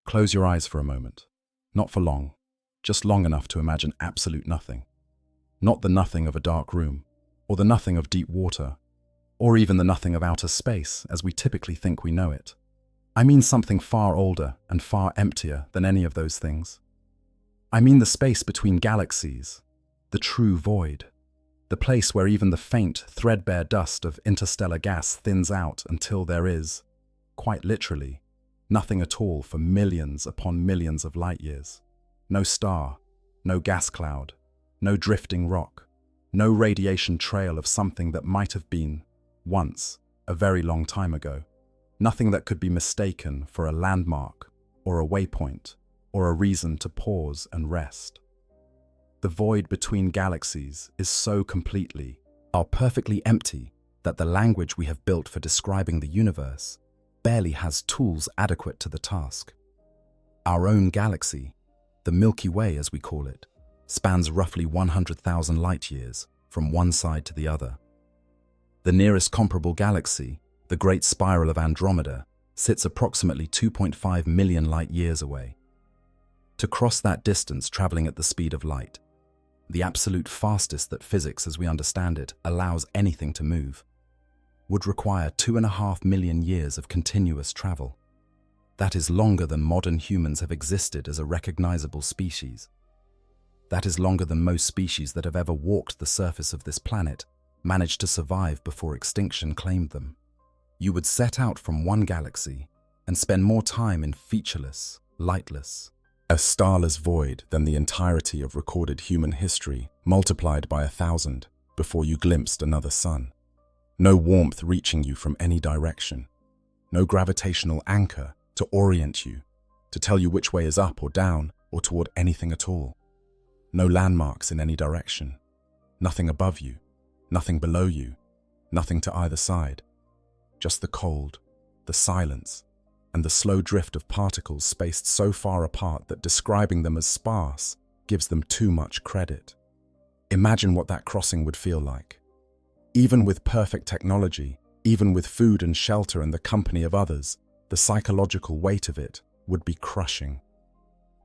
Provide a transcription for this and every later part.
Close your eyes for a moment. Not for long, just long enough to imagine absolute nothing. Not the nothing of a dark room, or the nothing of deep water, or even the nothing of outer space as we typically think we know it. I mean something far older and far emptier than any of those things. I mean the space between galaxies, the true void, the place where even the faint, threadbare dust of interstellar gas thins out until there is, quite literally, nothing at all for millions upon millions of light years. No star, no gas cloud, no drifting rock, no radiation trail of something that might have been, once, a very long time ago. Nothing that could be mistaken for a landmark, or a waypoint, or a reason to pause and rest. The void between galaxies is so completely, perfectly empty that the language we have built for describing the universe barely has tools adequate to the task. Our own galaxy, the Milky Way as we call it, spans roughly 100,000 light-years from one side to the other. The nearest comparable galaxy, the Great Spiral of Andromeda, sits approximately 2.5 million light-years away. To cross that distance traveling at the speed of light, the absolute fastest that physics as we understand it allows anything to move, would require 2.5 million years of continuous travel. That is longer than modern humans have existed as a recognizable species. That is longer than most species that have ever walked the surface of this planet managed to survive before extinction claimed them. You would set out from one galaxy and spend more time in featureless, lightless, a starless void than the entirety of recorded human history multiplied by 1,000 before you glimpsed another sun. No warmth reaching you from any direction. No gravitational anchor to orient you, to tell you which way is up or down or toward anything at all. No landmarks in any direction. Nothing above you, nothing below you, nothing to either side. Just the cold, the silence, and the slow drift of particles spaced so far apart that describing them as sparse gives them too much credit. Imagine what that crossing would feel like. Even with perfect technology, even with food and shelter and the company of others, the psychological weight of it would be crushing.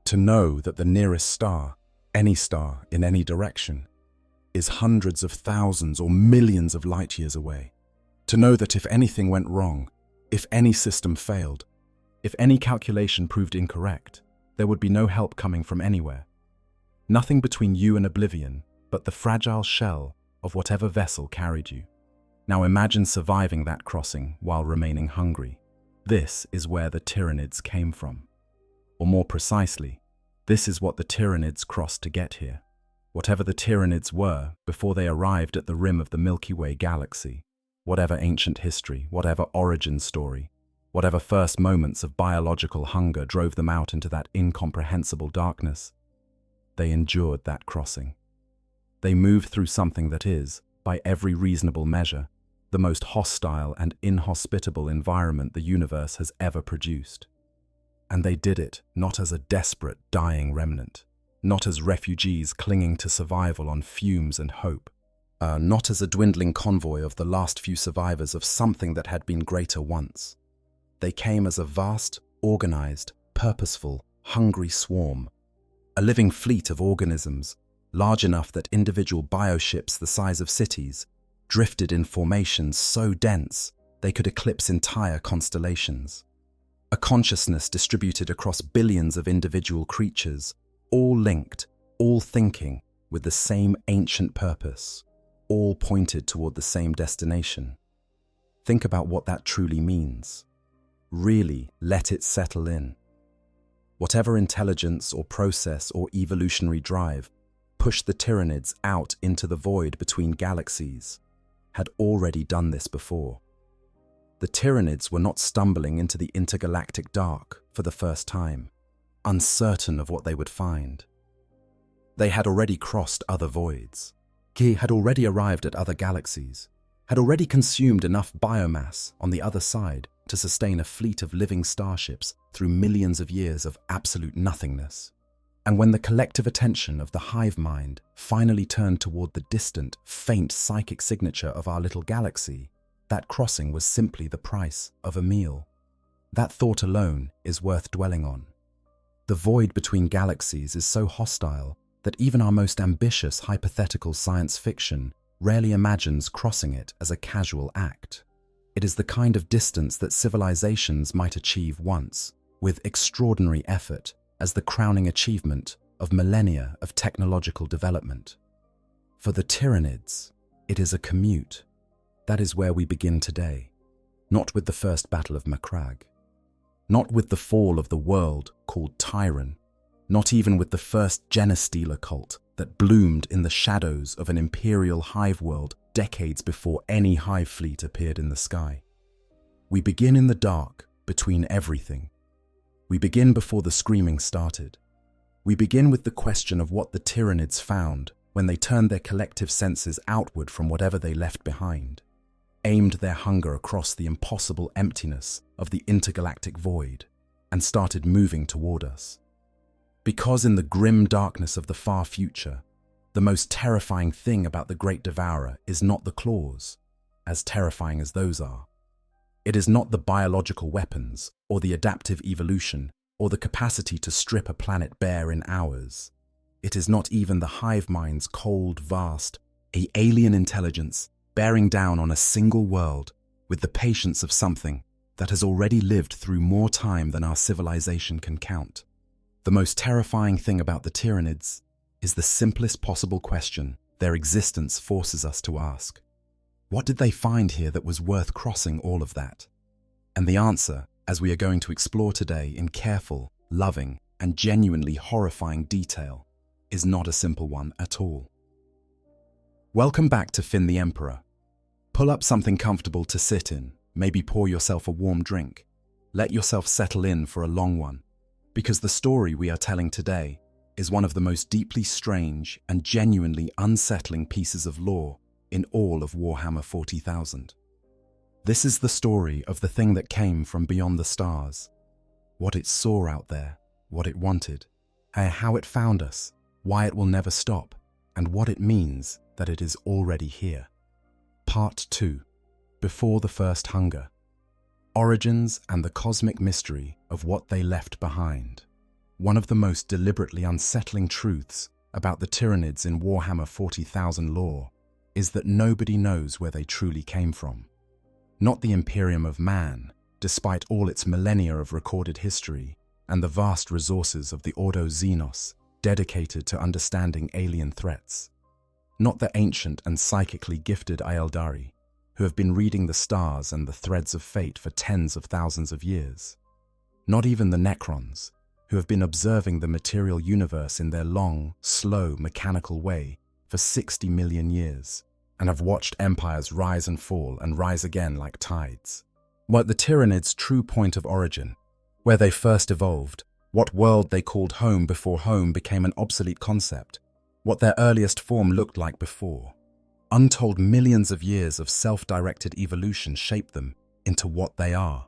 To know that the nearest star, any star in any direction, is hundreds of thousands or millions of light years away. To know that if anything went wrong, if any system failed, if any calculation proved incorrect, there would be no help coming from anywhere. Nothing between you and oblivion but the fragile shell of whatever vessel carried you. Now imagine surviving that crossing while remaining hungry. This is where the Tyranids came from. Or more precisely, this is what the Tyranids crossed to get here. Whatever the Tyranids were before they arrived at the rim of the Milky Way galaxy, whatever ancient history, whatever origin story, whatever first moments of biological hunger drove them out into that incomprehensible darkness, they endured that crossing. They moved through something that is, by every reasonable measure, the most hostile and inhospitable environment the universe has ever produced. And they did it not as a desperate, dying remnant, not as refugees clinging to survival on fumes and hope, not as a dwindling convoy of the last few survivors of something that had been greater once. They came as a vast, organized, purposeful, hungry swarm, a living fleet of organisms, large enough that individual bioships the size of cities drifted in formations so dense they could eclipse entire constellations. A consciousness distributed across billions of individual creatures, all linked, all thinking, with the same ancient purpose, all pointed toward the same destination. Think about what that truly means. Really let it settle in. Whatever intelligence or process or evolutionary drive pushed the Tyranids out into the void between galaxies had already done this before. The Tyranids were not stumbling into the intergalactic dark for the first time, uncertain of what they would find. They had already crossed other voids. He had already arrived at other galaxies, had already consumed enough biomass on the other side to sustain a fleet of living starships through millions of years of absolute nothingness. And when the collective attention of the hive mind finally turned toward the distant, faint psychic signature of our little galaxy, that crossing was simply the price of a meal. That thought alone is worth dwelling on. The void between galaxies is so hostile that even our most ambitious hypothetical science fiction rarely imagines crossing it as a casual act. It is the kind of distance that civilizations might achieve once, with extraordinary effort, as the crowning achievement of millennia of technological development. For the Tyranids, it is a commute. That is where we begin today, not with the first battle of Macragge, not with the fall of the world called Tyran, not even with the first Genestealer cult that bloomed in the shadows of an imperial hive world decades before any hive fleet appeared in the sky. We begin in the dark, between everything. We begin before the screaming started. We begin with the question of what the Tyranids found when they turned their collective senses outward from whatever they left behind, aimed their hunger across the impossible emptiness of the intergalactic void, and started moving toward us. Because in the grim darkness of the far future, the most terrifying thing about the Great Devourer is not the claws, as terrifying as those are. It is not the biological weapons, or the adaptive evolution, or the capacity to strip a planet bare in hours. It is not even the hive mind's cold, vast, alien intelligence bearing down on a single world with the patience of something that has already lived through more time than our civilization can count. The most terrifying thing about the Tyranids is the simplest possible question their existence forces us to ask. What did they find here that was worth crossing all of that? And the answer, as we are going to explore today in careful, loving, and genuinely horrifying detail, is not a simple one at all. Welcome back to Finn the Emperor. Pull up something comfortable to sit in, maybe pour yourself a warm drink. Let yourself settle in for a long one, because the story we are telling today is one of the most deeply strange and genuinely unsettling pieces of lore in all of Warhammer 40,000. This is the story of the thing that came from beyond the stars, what it saw out there, what it wanted, how it found us, why it will never stop, and what it means that it is already here. Part 2. Before the First Hunger. Origins and the cosmic mystery of what they left behind. One of the most deliberately unsettling truths about the Tyranids in Warhammer 40,000 lore is that nobody knows where they truly came from. Not the Imperium of man, despite all its millennia of recorded history and the vast resources of the Ordo Xenos dedicated to understanding alien threats. Not the ancient and psychically gifted Aeldari, who have been reading the stars and the threads of fate for tens of thousands of years. Not even the Necrons, who have been observing the material universe in their long, slow, mechanical way for 60 million years, and have watched empires rise and fall and rise again like tides. But the Tyranids' true point of origin, where they first evolved, what world they called home before home became an obsolete concept, what their earliest form looked like before. Untold millions of years of self-directed evolution shaped them into what they are,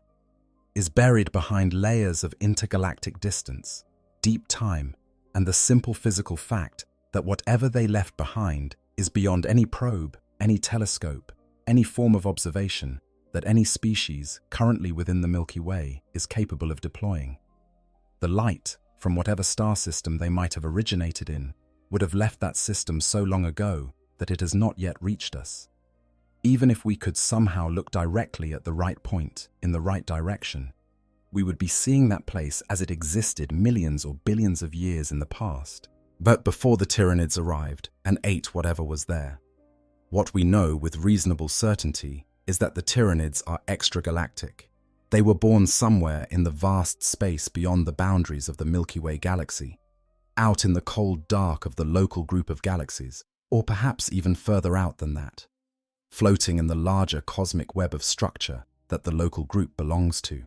is buried behind layers of intergalactic distance, deep time, and the simple physical fact that whatever they left behind is beyond any probe, any telescope, any form of observation that any species currently within the Milky Way is capable of deploying. The light from whatever star system they might have originated in would have left that system so long ago that it has not yet reached us. Even if we could somehow look directly at the right point in the right direction, we would be seeing that place as it existed millions or billions of years in the past, but before the Tyranids arrived and ate whatever was there. What we know with reasonable certainty is that the Tyranids are extragalactic. They were born somewhere in the vast space beyond the boundaries of the Milky Way galaxy, out in the cold dark of the local group of galaxies, or perhaps even further out than that, floating in the larger cosmic web of structure that the local group belongs to.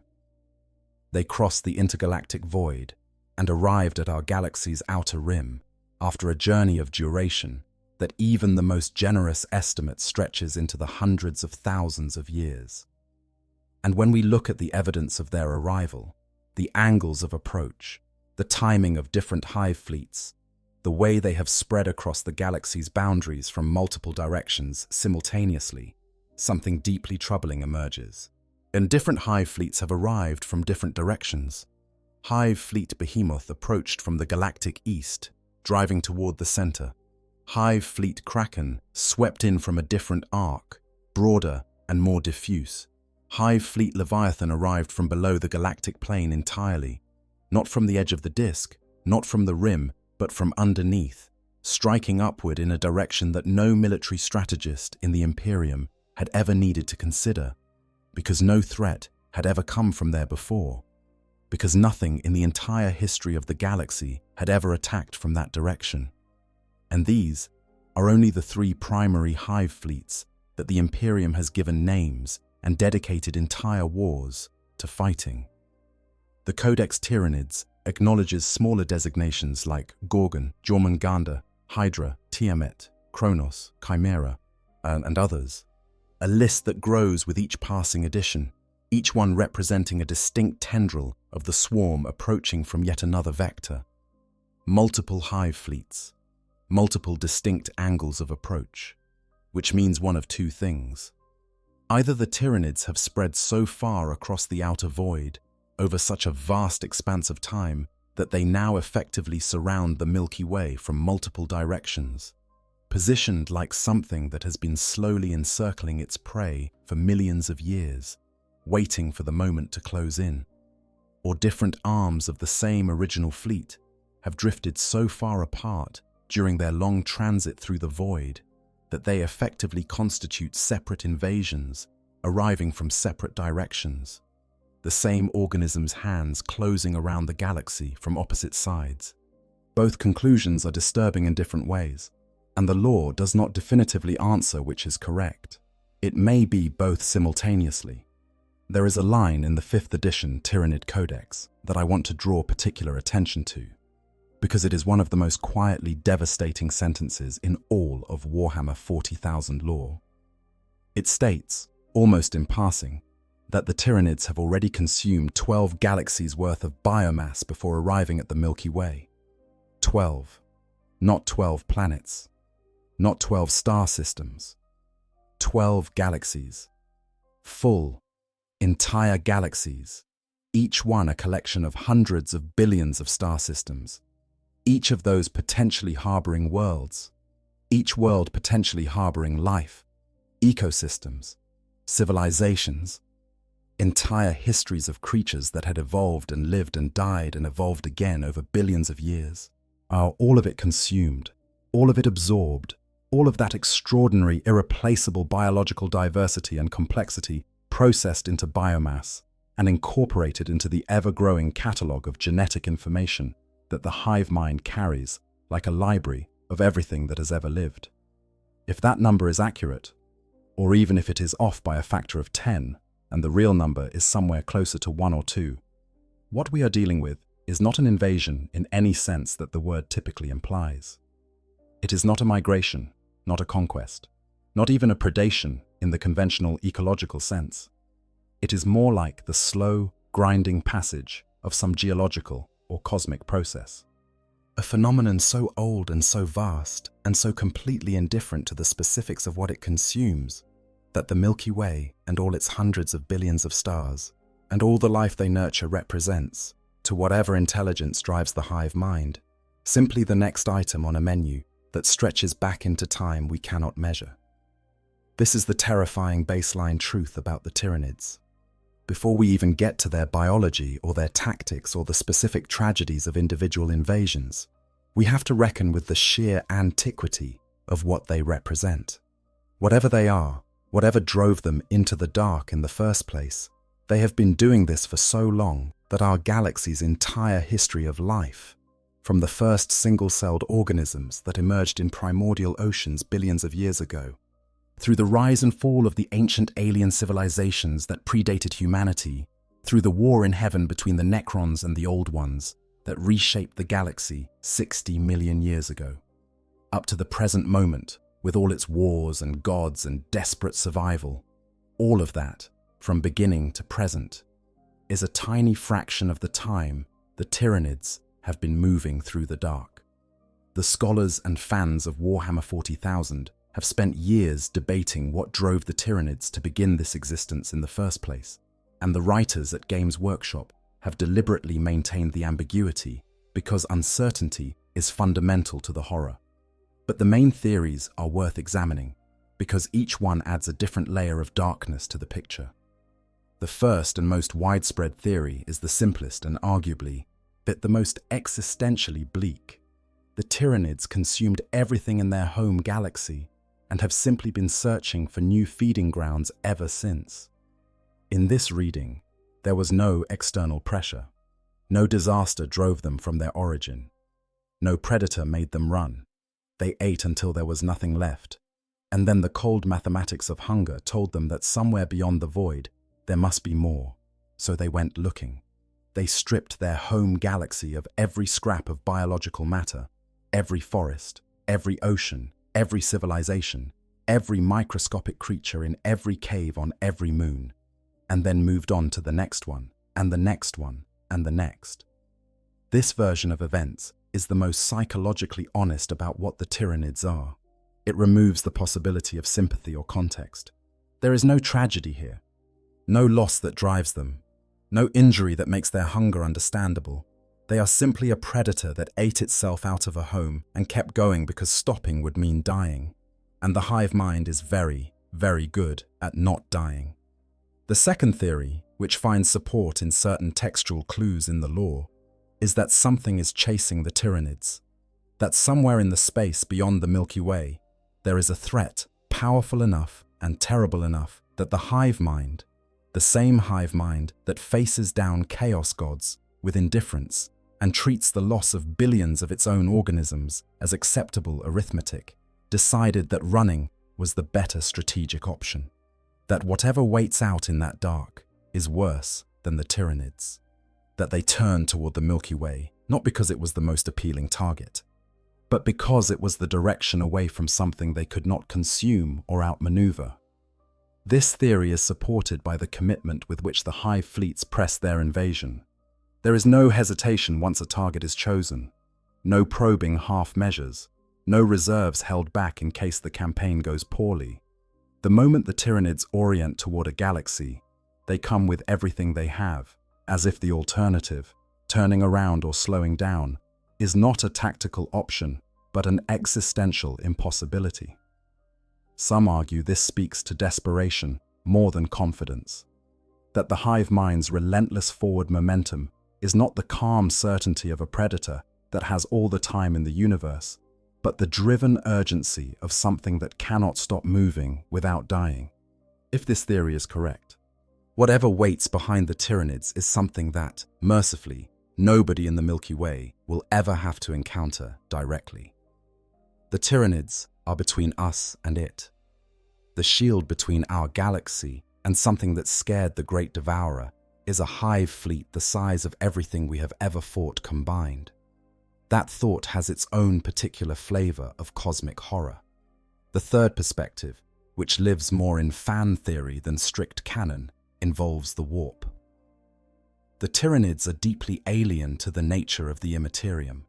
They crossed the intergalactic void and arrived at our galaxy's outer rim after a journey of duration that even the most generous estimate stretches into the hundreds of thousands of years. And when we look at the evidence of their arrival, the angles of approach, the timing of different hive fleets, the way they have spread across the galaxy's boundaries from multiple directions simultaneously, something deeply troubling emerges. And different hive fleets have arrived from different directions. Hive fleet behemoth approached from the galactic east, driving toward the center. Hive fleet kraken swept in from a different arc, broader and more diffuse. Hive fleet leviathan arrived from below the galactic plane entirely, not from the edge of the disk, not from the rim, but from underneath, striking upward in a direction that no military strategist in the Imperium had ever needed to consider, because no threat had ever come from there before, because nothing in the entire history of the galaxy had ever attacked from that direction. And these are only the three primary hive fleets that the Imperium has given names and dedicated entire wars to fighting. The Codex Tyranids acknowledges smaller designations like Gorgon, Jormungandr, Hydra, Tiamat, Kronos, Chimera, and others. A list that grows with each passing edition, each one representing a distinct tendril of the swarm approaching from yet another vector. Multiple hive fleets, multiple distinct angles of approach, which means one of two things. Either the Tyranids have spread so far across the outer void, over such a vast expanse of time, that they now effectively surround the Milky Way from multiple directions, positioned like something that has been slowly encircling its prey for millions of years, waiting for the moment to close in. Or different arms of the same original fleet have drifted so far apart during their long transit through the void that they effectively constitute separate invasions arriving from separate directions, the same organism's hands closing around the galaxy from opposite sides. Both conclusions are disturbing in different ways, and the lore does not definitively answer which is correct. It may be both simultaneously. There is a line in the 5th edition Tyranid Codex that I want to draw particular attention to, because it is one of the most quietly devastating sentences in all of Warhammer 40,000 lore. It states, almost in passing, that the Tyranids have already consumed 12 galaxies worth of biomass before arriving at the Milky Way. 12. Not 12 planets. Not 12 star systems. 12 galaxies. Full, entire galaxies. Each one a collection of hundreds of billions of star systems. Each of those potentially harboring worlds. Each world potentially harboring life, ecosystems, civilizations, entire histories of creatures that had evolved and lived and died and evolved again over billions of years. Are all of it consumed, all of it absorbed, all of that extraordinary, irreplaceable biological diversity and complexity processed into biomass and incorporated into the ever-growing catalogue of genetic information that the hive mind carries like a library of everything that has ever lived. If that number is accurate, or even if it is off by a factor of 10, and the real number is somewhere closer to 1 or 2, what we are dealing with is not an invasion in any sense that the word typically implies. It is not a migration, not a conquest, not even a predation in the conventional ecological sense. It is more like the slow, grinding passage of some geological or cosmic process. A phenomenon so old and so vast and so completely indifferent to the specifics of what it consumes that the Milky Way and all its hundreds of billions of stars and all the life they nurture represents, to whatever intelligence drives the hive mind, simply the next item on a menu that stretches back into time we cannot measure. This is the terrifying baseline truth about the Tyranids. Before we even get to their biology or their tactics or the specific tragedies of individual invasions, we have to reckon with the sheer antiquity of what they represent. Whatever they are, whatever drove them into the dark in the first place, they have been doing this for so long that our galaxy's entire history of life, from the first single-celled organisms that emerged in primordial oceans billions of years ago, through the rise and fall of the ancient alien civilizations that predated humanity, through the war in heaven between the Necrons and the Old Ones that reshaped the galaxy 60 million years ago, up to the present moment with all its wars and gods and desperate survival, all of that, from beginning to present, is a tiny fraction of the time the Tyranids have been moving through the dark. The scholars and fans of Warhammer 40,000 have spent years debating what drove the Tyranids to begin this existence in the first place, and the writers at Games Workshop have deliberately maintained the ambiguity because uncertainty is fundamental to the horror. But the main theories are worth examining because each one adds a different layer of darkness to the picture. The first and most widespread theory is the simplest and arguably the most existentially bleak. The Tyranids consumed everything in their home galaxy and have simply been searching for new feeding grounds ever since. In this reading, there was no external pressure. No disaster drove them from their origin. No predator made them run. They ate until there was nothing left. And then the cold mathematics of hunger told them that somewhere beyond the void, there must be more. So they went looking. They stripped their home galaxy of every scrap of biological matter, every forest, every ocean, every civilization, every microscopic creature in every cave on every moon, and then moved on to the next one, and the next one, and the next. This version of events is the most psychologically honest about what the Tyranids are. It removes the possibility of sympathy or context. There is no tragedy here, no loss that drives them, no injury that makes their hunger understandable. They are simply a predator that ate itself out of a home and kept going because stopping would mean dying. And the hive mind is very, very good at not dying. The second theory, which finds support in certain textual clues in the lore, is that something is chasing the Tyranids. That somewhere in the space beyond the Milky Way, there is a threat powerful enough and terrible enough that the hive mind, the same hive mind that faces down chaos gods with indifference and treats the loss of billions of its own organisms as acceptable arithmetic, decided that running was the better strategic option. That whatever waits out in that dark is worse than the Tyranids. That they turned toward the Milky Way, not because it was the most appealing target, but because it was the direction away from something they could not consume or outmaneuver. This theory is supported by the commitment with which the hive fleets press their invasion. There is no hesitation once a target is chosen, no probing half measures, no reserves held back in case the campaign goes poorly. The moment the Tyranids orient toward a galaxy, they come with everything they have, as if the alternative, turning around or slowing down, is not a tactical option, but an existential impossibility. Some argue this speaks to desperation more than confidence. That the hive mind's relentless forward momentum is not the calm certainty of a predator that has all the time in the universe, but the driven urgency of something that cannot stop moving without dying. If this theory is correct, whatever waits behind the Tyranids is something that, mercifully, nobody in the Milky Way will ever have to encounter directly. The Tyranids are between us and it. The shield between our galaxy and something that scared the Great Devourer is a hive fleet the size of everything we have ever fought combined. That thought has its own particular flavor of cosmic horror. The third perspective, which lives more in fan theory than strict canon, involves the warp. The Tyranids are deeply alien to the nature of the Imperium.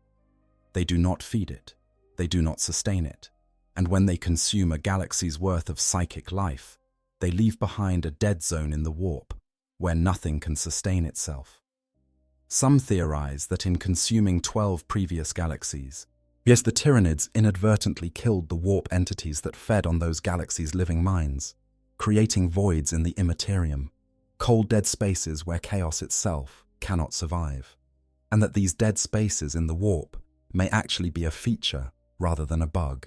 They do not feed it, they do not sustain it, and when they consume a galaxy's worth of psychic life, they leave behind a dead zone in the warp, where nothing can sustain itself. Some theorize that in consuming 12 previous galaxies, yes, the Tyranids inadvertently killed the warp entities that fed on those galaxies' living minds, creating voids in the Imperium, cold dead spaces where chaos itself cannot survive, and that these dead spaces in the warp may actually be a feature rather than a bug.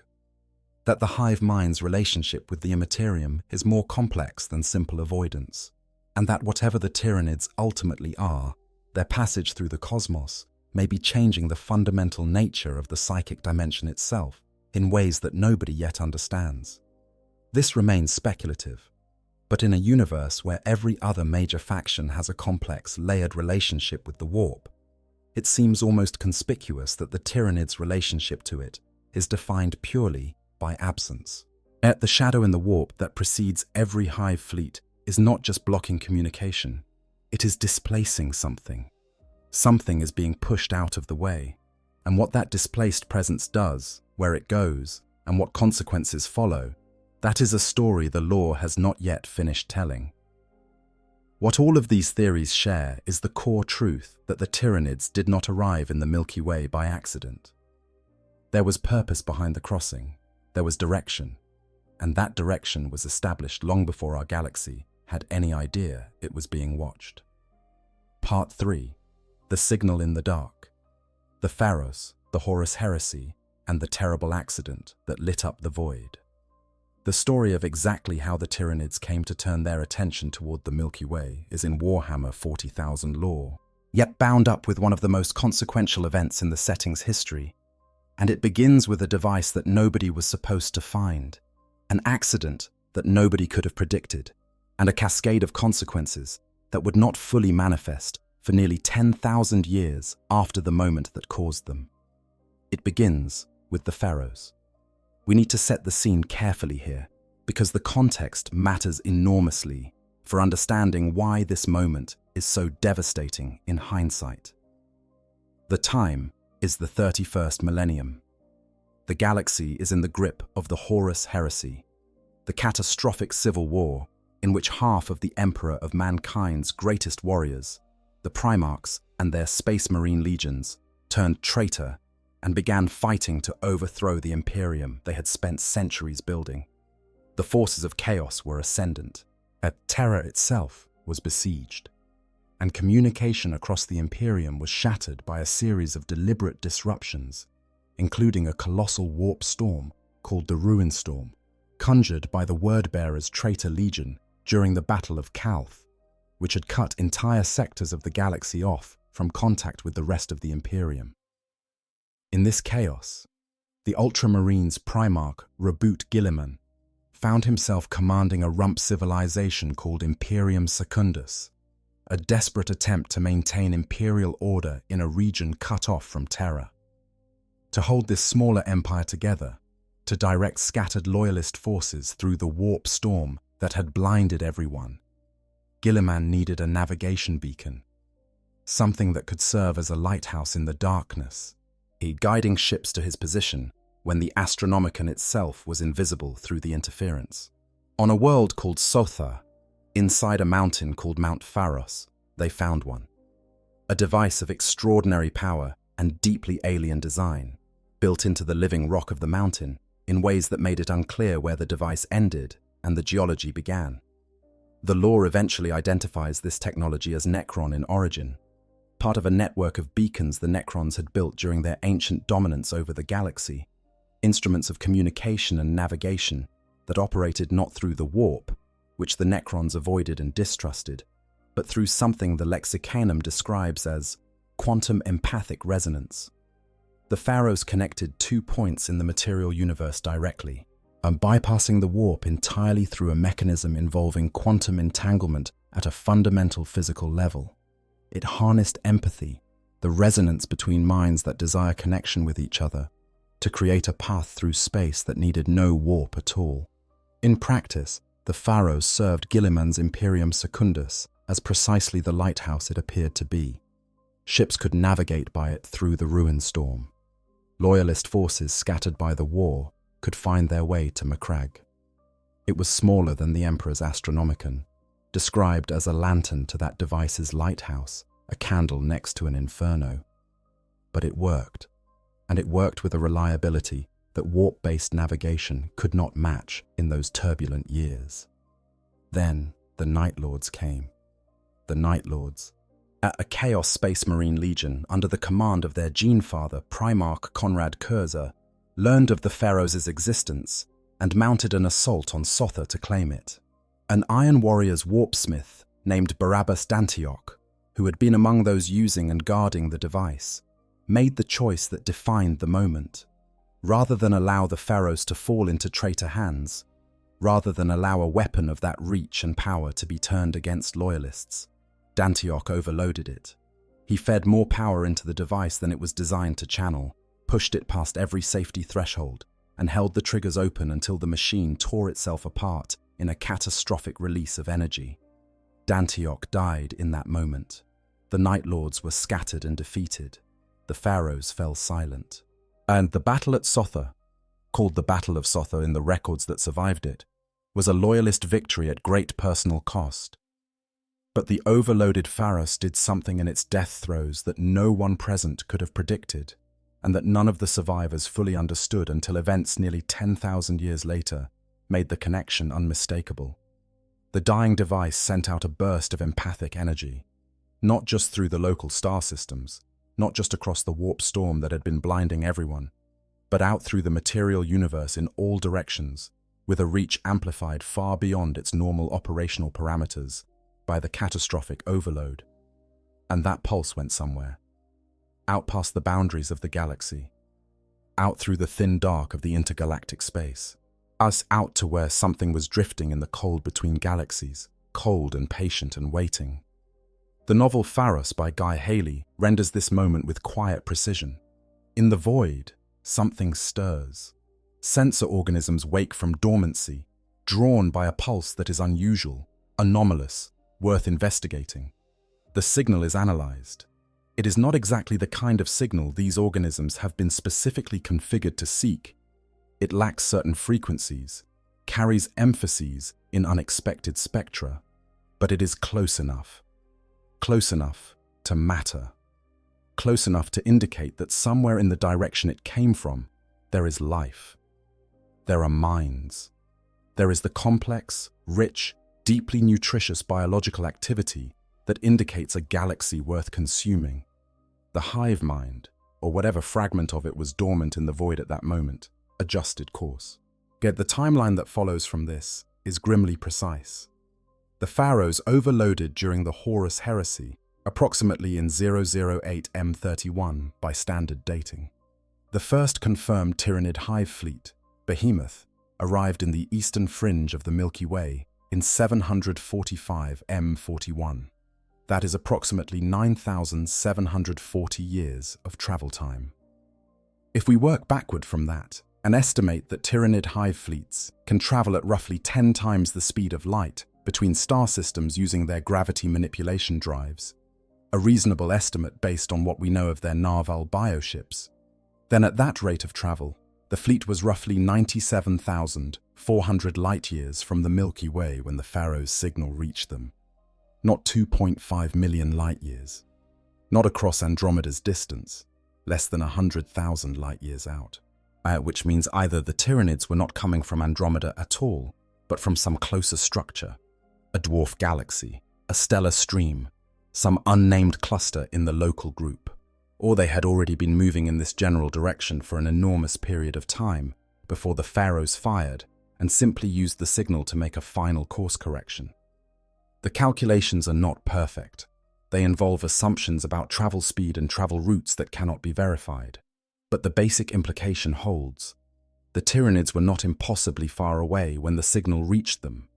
That the hive mind's relationship with the Imperium is more complex than simple avoidance, and that whatever the Tyranids ultimately are, their passage through the cosmos may be changing the fundamental nature of the psychic dimension itself in ways that nobody yet understands. This remains speculative, but in a universe where every other major faction has a complex, layered relationship with the warp, it seems almost conspicuous that the Tyranids' relationship to it is defined purely by absence. Yet the shadow in the warp that precedes every hive fleet is not just blocking communication, it is displacing something. Something is being pushed out of the way, and what that displaced presence does, where it goes, and what consequences follow, that is a story the lore has not yet finished telling. What all of these theories share is the core truth that the Tyranids did not arrive in the Milky Way by accident. There was purpose behind the crossing, there was direction, and that direction was established long before our galaxy had any idea it was being watched. Part 3. The Signal in the Dark. The Pharaohs, the Horus Heresy, and the terrible accident that lit up the void. The story of exactly how the Tyranids came to turn their attention toward the Milky Way is in Warhammer 40,000 lore, yet bound up with one of the most consequential events in the setting's history. And it begins with a device that nobody was supposed to find, an accident that nobody could have predicted, and a cascade of consequences that would not fully manifest for nearly 10,000 years after the moment that caused them. It begins with the Pharaohs. We need to set the scene carefully here, because the context matters enormously for understanding why this moment is so devastating in hindsight. The time is the 31st millennium. The galaxy is in the grip of the Horus Heresy, the catastrophic civil war in which half of the emperor of mankind's greatest warriors, the Primarchs and their Space Marine legions, turned traitor and began fighting to overthrow the Imperium they had spent centuries building. The forces of chaos were ascendant. Terra itself was besieged, and communication across the Imperium was shattered by a series of deliberate disruptions, including a colossal warp storm called the Ruin Storm, conjured by the Wordbearer's traitor legion during the Battle of Calth, which had cut entire sectors of the galaxy off from contact with the rest of the Imperium. In this chaos, the Ultramarines Primarch Reboot Guilliman found himself commanding a rump civilization called Imperium Secundus, a desperate attempt to maintain imperial order in a region cut off from Terra. To hold this smaller empire together, to direct scattered loyalist forces through the warp storm that had blinded everyone, Guilliman needed a navigation beacon, something that could serve as a lighthouse in the darkness, guiding ships to his position when the Astronomicon itself was invisible through the interference. On a world called Sotha, inside a mountain called Mount Pharos, they found one. A device of extraordinary power and deeply alien design, built into the living rock of the mountain in ways that made it unclear where the device ended and the geology began. The lore eventually identifies this technology as Necron in origin, part of a network of beacons the Necrons had built during their ancient dominance over the galaxy, instruments of communication and navigation that operated not through the warp, which the Necrons avoided and distrusted, but through something the Lexicanum describes as quantum empathic resonance. The Pharaohs connected 2 points in the material universe directly, and bypassing the warp entirely through a mechanism involving quantum entanglement at a fundamental physical level. It harnessed empathy, the resonance between minds that desire connection with each other, to create a path through space that needed no warp at all. In practice, the Pharaohs served Guilliman's Imperium Secundus as precisely the lighthouse it appeared to be. Ships could navigate by it through the ruin storm. Loyalist forces scattered by the war could find their way to Macragge. It was smaller than the Emperor's Astronomicon, described as a lantern to that device's lighthouse, a candle next to an inferno. But it worked, and it worked with a reliability that warp-based navigation could not match in those turbulent years. Then the Night Lords came. The Night Lords, a Chaos Space Marine Legion under the command of their gene-father, Primarch Conrad Kurza, learned of the Pharaohs' existence and mounted an assault on Sotha to claim it. An Iron Warrior's warpsmith named Barabbas Dantioch, who had been among those using and guarding the device, made the choice that defined the moment. Rather than allow the Pharaohs to fall into traitor hands, rather than allow a weapon of that reach and power to be turned against loyalists, Dantioch overloaded it. He fed more power into the device than it was designed to channel, pushed it past every safety threshold, and held the triggers open until the machine tore itself apart in a catastrophic release of energy. Dantioch died in that moment. The Night Lords were scattered and defeated. The Pharaohs fell silent. And the battle at Sotha, called the Battle of Sotha in the records that survived it, was a loyalist victory at great personal cost. But the overloaded Pharos did something in its death throes that no one present could have predicted, and that none of the survivors fully understood until events nearly 10,000 years later made the connection unmistakable. The dying device sent out a burst of empathic energy, not just through the local star systems, not just across the warp storm that had been blinding everyone, but out through the material universe in all directions, with a reach amplified far beyond its normal operational parameters by the catastrophic overload. And that pulse went somewhere, out past the boundaries of the galaxy, out through the thin dark of the intergalactic space, us out to where something was drifting in the cold between galaxies, cold and patient and waiting. The novel Pharos by Guy Haley renders this moment with quiet precision. In the void, something stirs. Sensor organisms wake from dormancy, drawn by a pulse that is unusual, anomalous, worth investigating. The signal is analyzed. It is not exactly the kind of signal these organisms have been specifically configured to seek. It lacks certain frequencies, carries emphases in unexpected spectra, but it is close enough to matter, close enough to indicate that somewhere in the direction it came from, there is life. There are minds. There is the complex, rich, deeply nutritious biological activity that indicates a galaxy worth consuming. The hive mind, or whatever fragment of it was dormant in the void at that moment, adjusted course. Yet the timeline that follows from this is grimly precise. The Pharaohs overloaded during the Horus Heresy, approximately in 008 M31 by standard dating. The first confirmed Tyranid hive fleet, Behemoth, arrived in the eastern fringe of the Milky Way in 745 M41. That is approximately 9,740 years of travel time. If we work backward from that and estimate that Tyranid hive fleets can travel at roughly 10 times the speed of light between star systems using their gravity manipulation drives, a reasonable estimate based on what we know of their Narval bioships, then at that rate of travel, the fleet was roughly 97,400 light-years from the Milky Way when the Pharaoh's signal reached them. Not 2.5 million light-years. Not across Andromeda's distance, less than 100,000 light-years out. Which means either the Tyranids were not coming from Andromeda at all, but from some closer structure, a dwarf galaxy, a stellar stream, some unnamed cluster in the local group. Or they had already been moving in this general direction for an enormous period of time before the Pharaohs fired and simply used the signal to make a final course correction. The calculations are not perfect. They involve assumptions about travel speed and travel routes that cannot be verified. But the basic implication holds. The Tyranids were not impossibly far away when the signal reached them.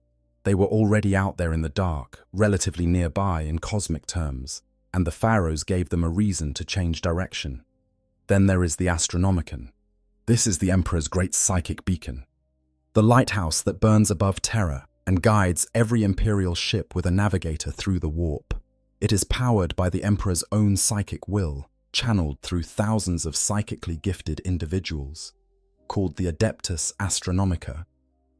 They were already out there in the dark, relatively nearby in cosmic terms, and the Pharaohs gave them a reason to change direction. Then there is the Astronomicon. This is the Emperor's great psychic beacon, the lighthouse that burns above Terra and guides every Imperial ship with a navigator through the warp. It is powered by the Emperor's own psychic will, channeled through thousands of psychically gifted individuals, called the Adeptus Astronomica,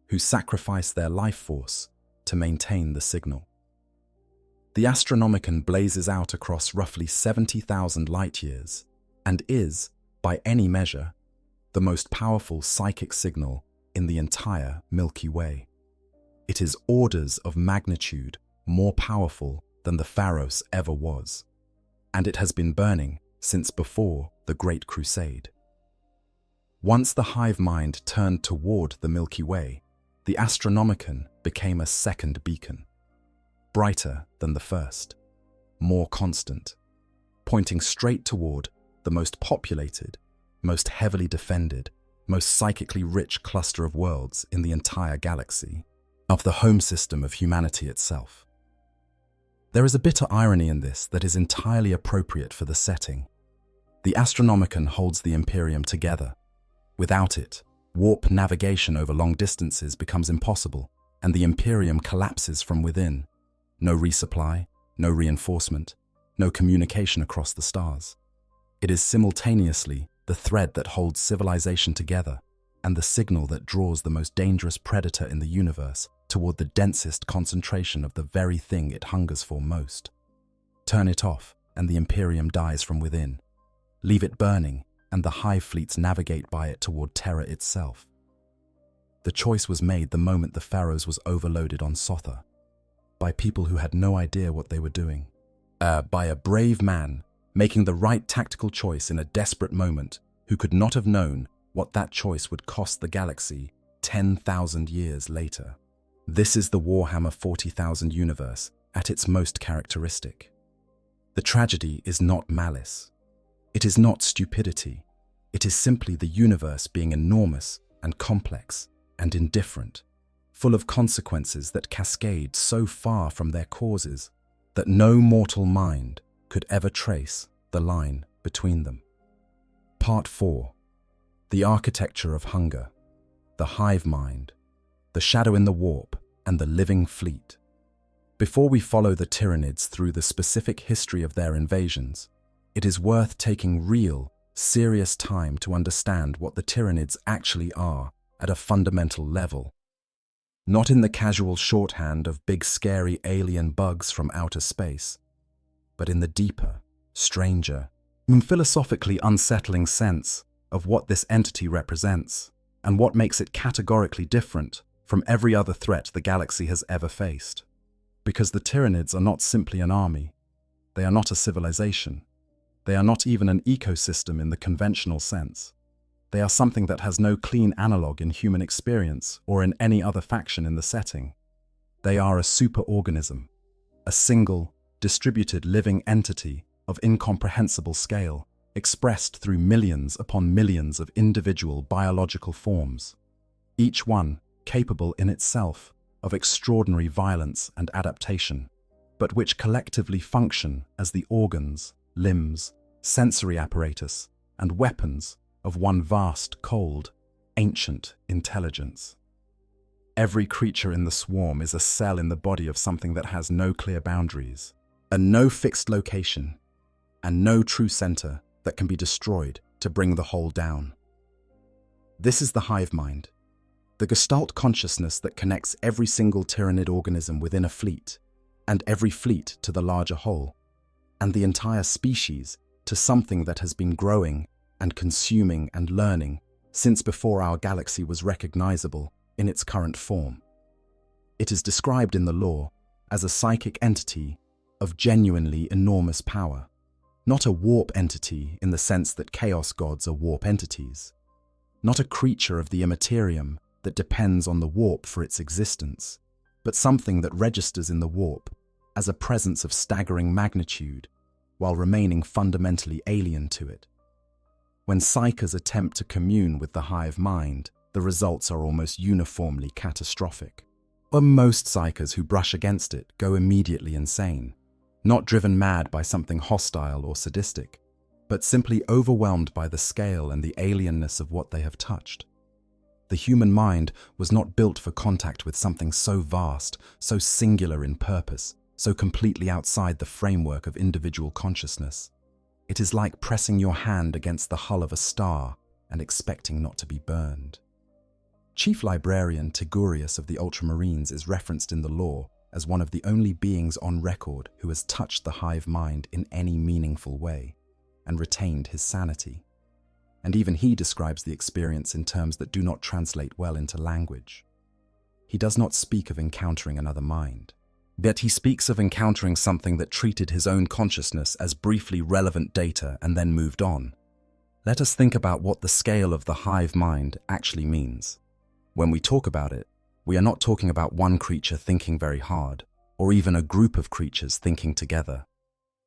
who sacrifice their life force to maintain the signal. The Astronomicon blazes out across roughly 70,000 light-years and is, by any measure, the most powerful psychic signal in the entire Milky Way. It is orders of magnitude more powerful than the Pharos ever was, and it has been burning since before the Great Crusade. Once the hive mind turned toward the Milky Way, the Astronomicon became a second beacon, brighter than the first, more constant, pointing straight toward the most populated, most heavily defended, most psychically rich cluster of worlds in the entire galaxy, of the home system of humanity itself. There is a bitter irony in this that is entirely appropriate for the setting. The Astronomicon holds the Imperium together. Without it, warp navigation over long distances becomes impossible, and the Imperium collapses from within. No resupply, no reinforcement, no communication across the stars. It is simultaneously the thread that holds civilization together and the signal that draws the most dangerous predator in the universe toward the densest concentration of the very thing it hungers for most. Turn it off, and the Imperium dies from within. Leave it burning, and the hive fleets navigate by it toward terror itself. The choice was made the moment the Pharaohs was overloaded on Sotha, by people who had no idea what they were doing. By a brave man making the right tactical choice in a desperate moment, who could not have known what that choice would cost the galaxy 10,000 years later. This is the Warhammer 40,000 universe at its most characteristic. The tragedy is not malice. It is not stupidity. It is simply the universe being enormous and complex and indifferent, full of consequences that cascade so far from their causes that no mortal mind could ever trace the line between them. Part 4. The architecture of hunger, the hive mind, the shadow in the warp, and the living fleet. Before we follow the Tyranids through the specific history of their invasions, it is worth taking real, serious time to understand what the Tyranids actually are at a fundamental level. Not in the casual shorthand of big scary alien bugs from outer space, but in the deeper, stranger, and philosophically unsettling sense of what this entity represents and what makes it categorically different from every other threat the galaxy has ever faced. Because the Tyranids are not simply an army, they are not a civilization, they are not even an ecosystem in the conventional sense. They are something that has no clean analogue in human experience or in any other faction in the setting. They are a superorganism, a single, distributed living entity of incomprehensible scale, expressed through millions upon millions of individual biological forms, each one capable in itself of extraordinary violence and adaptation, but which collectively function as the organs, limbs, sensory apparatus, and weapons of one vast, cold, ancient intelligence. Every creature in the swarm is a cell in the body of something that has no clear boundaries, and no fixed location, and no true center that can be destroyed to bring the whole down. This is the hive mind, the gestalt consciousness that connects every single Tyranid organism within a fleet, and every fleet to the larger whole, and the entire species to something that has been growing and consuming and learning since before our galaxy was recognizable in its current form. It is described in the lore as a psychic entity of genuinely enormous power, not a warp entity in the sense that chaos gods are warp entities, not a creature of the immaterium that depends on the warp for its existence, but something that registers in the warp as a presence of staggering magnitude while remaining fundamentally alien to it. When psychers attempt to commune with the hive mind, the results are almost uniformly catastrophic. But most psychers who brush against it go immediately insane, not driven mad by something hostile or sadistic, but simply overwhelmed by the scale and the alienness of what they have touched. The human mind was not built for contact with something so vast, so singular in purpose, so completely outside the framework of individual consciousness. It is like pressing your hand against the hull of a star and expecting not to be burned. Chief Librarian Tigurius of the Ultramarines is referenced in the lore as one of the only beings on record who has touched the hive mind in any meaningful way and retained his sanity. And even he describes the experience in terms that do not translate well into language. He does not speak of encountering another mind. Yet he speaks of encountering something that treated his own consciousness as briefly relevant data and then moved on. Let us think about what the scale of the hive mind actually means. When we talk about it, we are not talking about one creature thinking very hard, or even a group of creatures thinking together.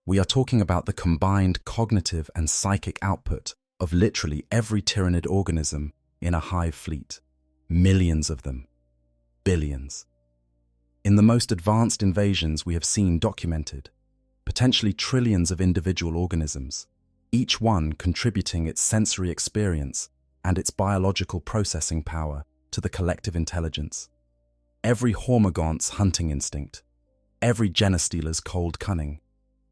We are talking about the combined cognitive and psychic output of literally every Tyranid organism in a hive fleet. Millions of them. Billions. In the most advanced invasions we have seen documented, potentially trillions of individual organisms, each one contributing its sensory experience and its biological processing power to the collective intelligence. Every Hormagaunts' hunting instinct, every Genestealer's cold cunning,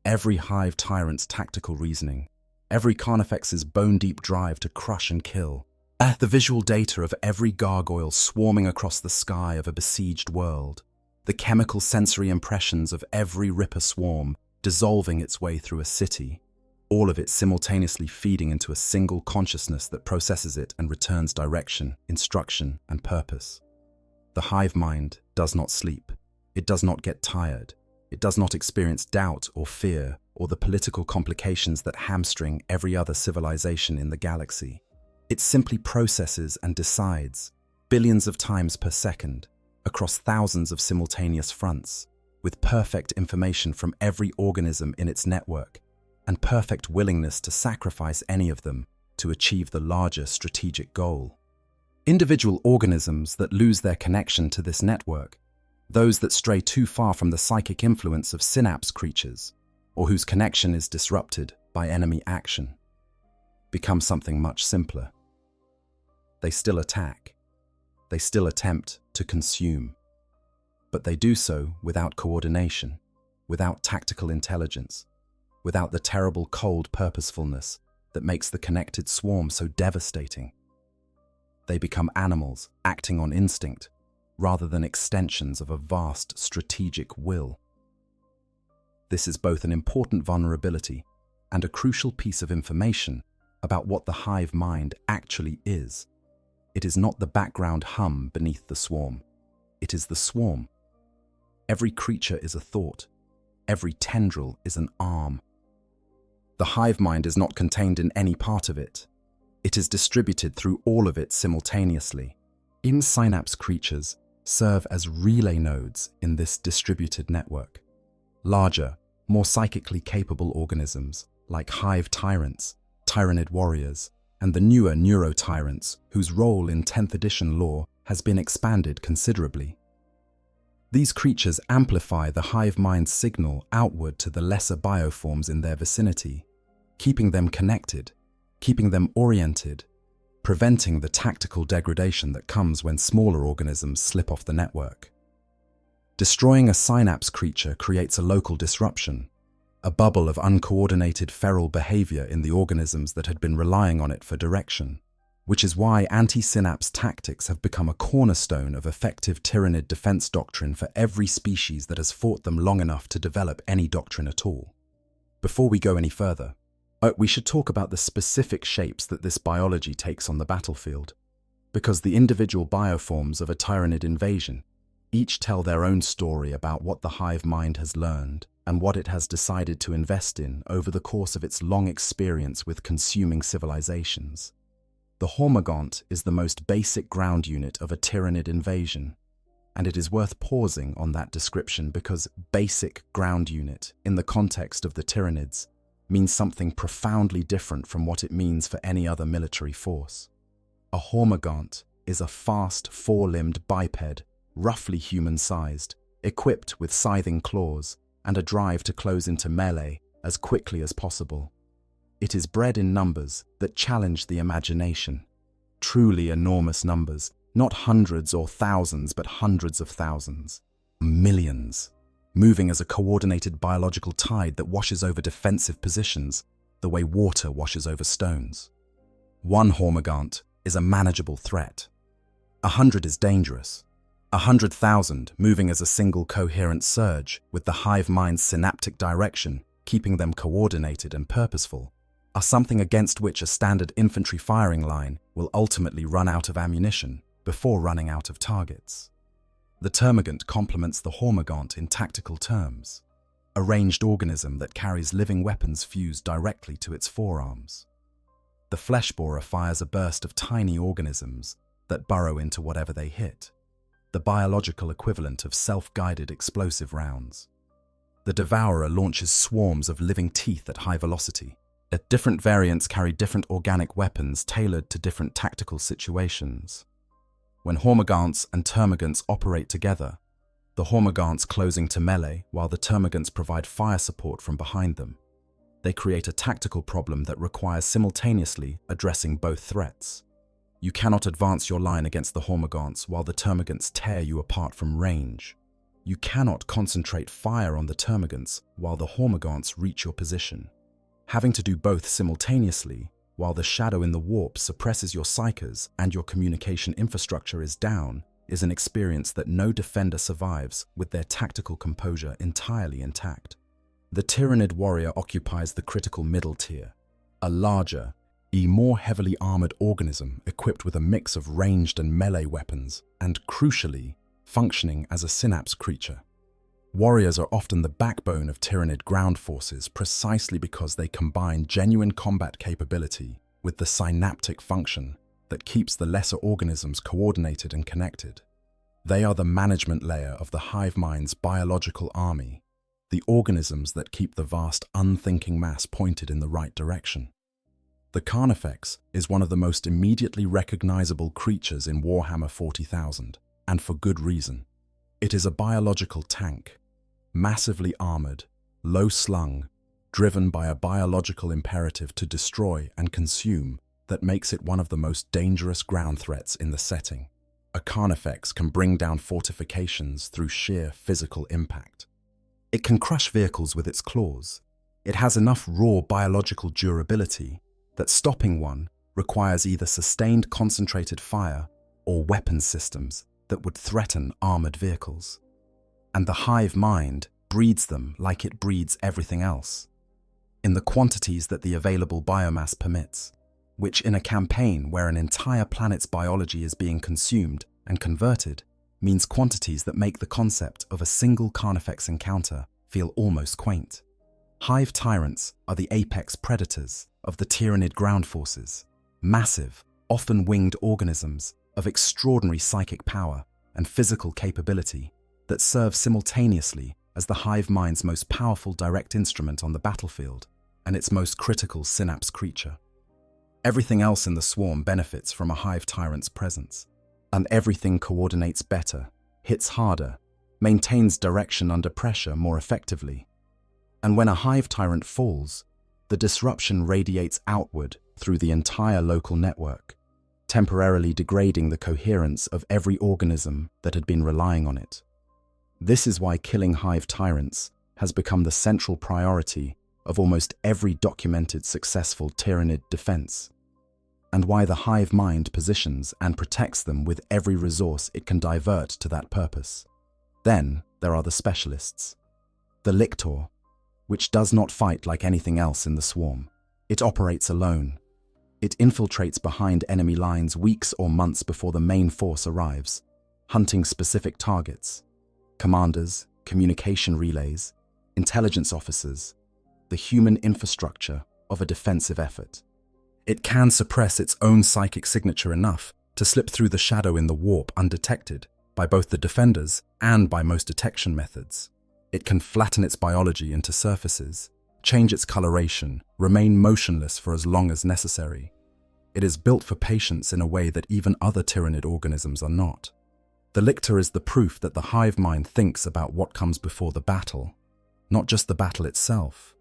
every hive tyrant's tactical reasoning, every Carnifex's bone-deep drive to crush and kill, The visual data of every gargoyle swarming across the sky of a besieged world, the chemical sensory impressions of every ripper swarm dissolving its way through a city, all of it simultaneously feeding into a single consciousness that processes it and returns direction, instruction, and purpose. The hive mind does not sleep. It does not get tired. It does not experience doubt or fear or the political complications that hamstring every other civilization in the galaxy. It simply processes and decides, billions of times per second, across thousands of simultaneous fronts, with perfect information from every organism in its network, and perfect willingness to sacrifice any of them to achieve the larger strategic goal. Individual organisms that lose their connection to this network, those that stray too far from the psychic influence of synapse creatures, or whose connection is disrupted by enemy action, become something much simpler. They still attack. They still attempt to consume. But they do so without coordination, without tactical intelligence, without the terrible cold purposefulness that makes the connected swarm so devastating. They become animals acting on instinct rather than extensions of a vast strategic will. This is both an important vulnerability and a crucial piece of information about what the hive mind actually is. It is not the background hum beneath the swarm. It is the swarm. Every creature is a thought. Every tendril is an arm. The hive mind is not contained in any part of it. It is distributed through all of it simultaneously. In-synapse creatures serve as relay nodes in this distributed network. Larger, more psychically capable organisms like hive tyrants, Tyranid warriors, and the newer neurotyrants whose role in 10th edition lore has been expanded considerably. These creatures amplify the hive mind's signal outward to the lesser bioforms in their vicinity, keeping them connected, keeping them oriented, preventing the tactical degradation that comes when smaller organisms slip off the network. Destroying a synapse creature creates a local disruption, a bubble of uncoordinated feral behavior in the organisms that had been relying on it for direction, which is why anti-synapse tactics have become a cornerstone of effective Tyranid defense doctrine for every species that has fought them long enough to develop any doctrine at all. Before we go any further, we should talk about the specific shapes that this biology takes on the battlefield, because the individual bioforms of a Tyranid invasion each tell their own story about what the hive mind has learned and what it has decided to invest in over the course of its long experience with consuming civilizations. The Hormigaunt is the most basic ground unit of a Tyranid invasion, and it is worth pausing on that description because basic ground unit, in the context of the Tyranids, means something profoundly different from what it means for any other military force. A Hormigaunt is a fast, four-limbed biped, roughly human-sized, equipped with scything claws and a drive to close into melee as quickly as possible. It is bred in numbers that challenge the imagination. Truly enormous numbers, not hundreds or thousands, but hundreds of thousands. Millions, moving as a coordinated biological tide that washes over defensive positions the way water washes over stones. One Hormigaunt is a manageable threat. 100 is dangerous. 100,000 moving as a single coherent surge with the hive mind's synaptic direction, keeping them coordinated and purposeful, are something against which a standard infantry firing line will ultimately run out of ammunition before running out of targets. The Termagant complements the Hormigaunt in tactical terms, a ranged organism that carries living weapons fused directly to its forearms. The Fleshborer fires a burst of tiny organisms that burrow into whatever they hit, the biological equivalent of self-guided explosive rounds. The Devourer launches swarms of living teeth at high velocity. Different variants carry different organic weapons tailored to different tactical situations. When Hormigaunts and Termagants operate together, the Hormigaunts closing to melee while the Termagants provide fire support from behind them, they create a tactical problem that requires simultaneously addressing both threats. You cannot advance your line against the Hormigaunts while the Termagants tear you apart from range. You cannot concentrate fire on the Termagants while the Hormigaunts reach your position. Having to do both simultaneously while the shadow in the warp suppresses your psychers and your communication infrastructure is down, is an experience that no defender survives with their tactical composure entirely intact. The Tyranid warrior occupies the critical middle tier, a larger, more heavily armored organism equipped with a mix of ranged and melee weapons and, crucially, functioning as a synapse creature. Warriors are often the backbone of Tyranid ground forces precisely because they combine genuine combat capability with the synaptic function that keeps the lesser organisms coordinated and connected. They are the management layer of the hive mind's biological army, the organisms that keep the vast unthinking mass pointed in the right direction. The Carnifex is one of the most immediately recognizable creatures in Warhammer 40,000, and for good reason. It is a biological tank, massively armored, low-slung, driven by a biological imperative to destroy and consume that makes it one of the most dangerous ground threats in the setting. A Carnifex can bring down fortifications through sheer physical impact. It can crush vehicles with its claws. It has enough raw biological durability that stopping one requires either sustained concentrated fire or weapon systems that would threaten armored vehicles. And the hive mind breeds them like it breeds everything else, in the quantities that the available biomass permits, which in a campaign where an entire planet's biology is being consumed and converted means quantities that make the concept of a single Carnifex encounter feel almost quaint. Hive tyrants are the apex predators of the Tyranid ground forces, massive, often winged organisms of extraordinary psychic power and physical capability that serve simultaneously as the hive mind's most powerful direct instrument on the battlefield and its most critical synapse creature. Everything else in the swarm benefits from a hive tyrant's presence, and everything coordinates better, hits harder, maintains direction under pressure more effectively. And when a hive tyrant falls, the disruption radiates outward through the entire local network, temporarily degrading the coherence of every organism that had been relying on it. This is why killing hive tyrants has become the central priority of almost every documented successful Tyranid defense, and why the hive mind positions and protects them with every resource it can divert to that purpose. Then there are the specialists. The Lictor, which does not fight like anything else in the swarm. It operates alone. It infiltrates behind enemy lines weeks or months before the main force arrives, hunting specific targets: commanders, communication relays, intelligence officers, the human infrastructure of a defensive effort. It can suppress its own psychic signature enough to slip through the shadow in the warp undetected by both the defenders and by most detection methods. It can flatten its biology into surfaces, change its coloration, remain motionless for as long as necessary. It is built for patience in a way that even other Tyranid organisms are not. The Lictor is the proof that the hive mind thinks about what comes before the battle, not just the battle itself.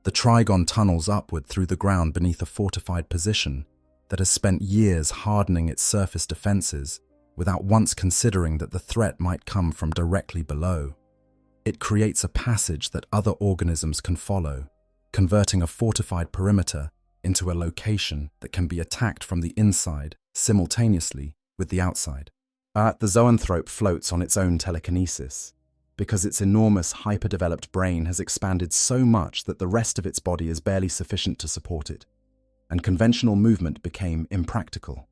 The Trigon tunnels upward through the ground beneath a fortified position that has spent years hardening its surface defenses without once considering that the threat might come from directly below. It creates a passage that other organisms can follow, converting a fortified perimeter into a location that can be attacked from the inside simultaneously with the outside. The zoanthrope floats on its own telekinesis, because its enormous hyperdeveloped brain has expanded so much that the rest of its body is barely sufficient to support it, and conventional movement became impractical,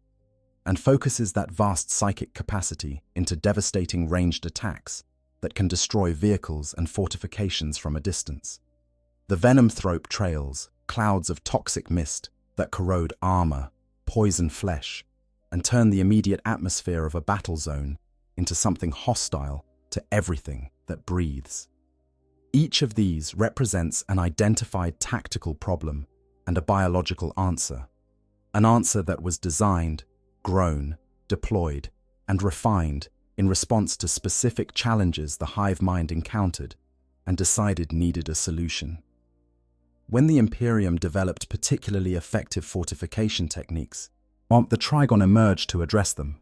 and focuses that vast psychic capacity into devastating ranged attacks that can destroy vehicles and fortifications from a distance. The venomthrope trails clouds of toxic mist that corrode armor, poison flesh, and turn the immediate atmosphere of a battle zone into something hostile to everything that breathes. Each of these represents an identified tactical problem and a biological answer, an answer that was designed, grown, deployed, and refined in response to specific challenges the hive mind encountered and decided needed a solution. When the Imperium developed particularly effective fortification techniques, the Trigon emerged to address them.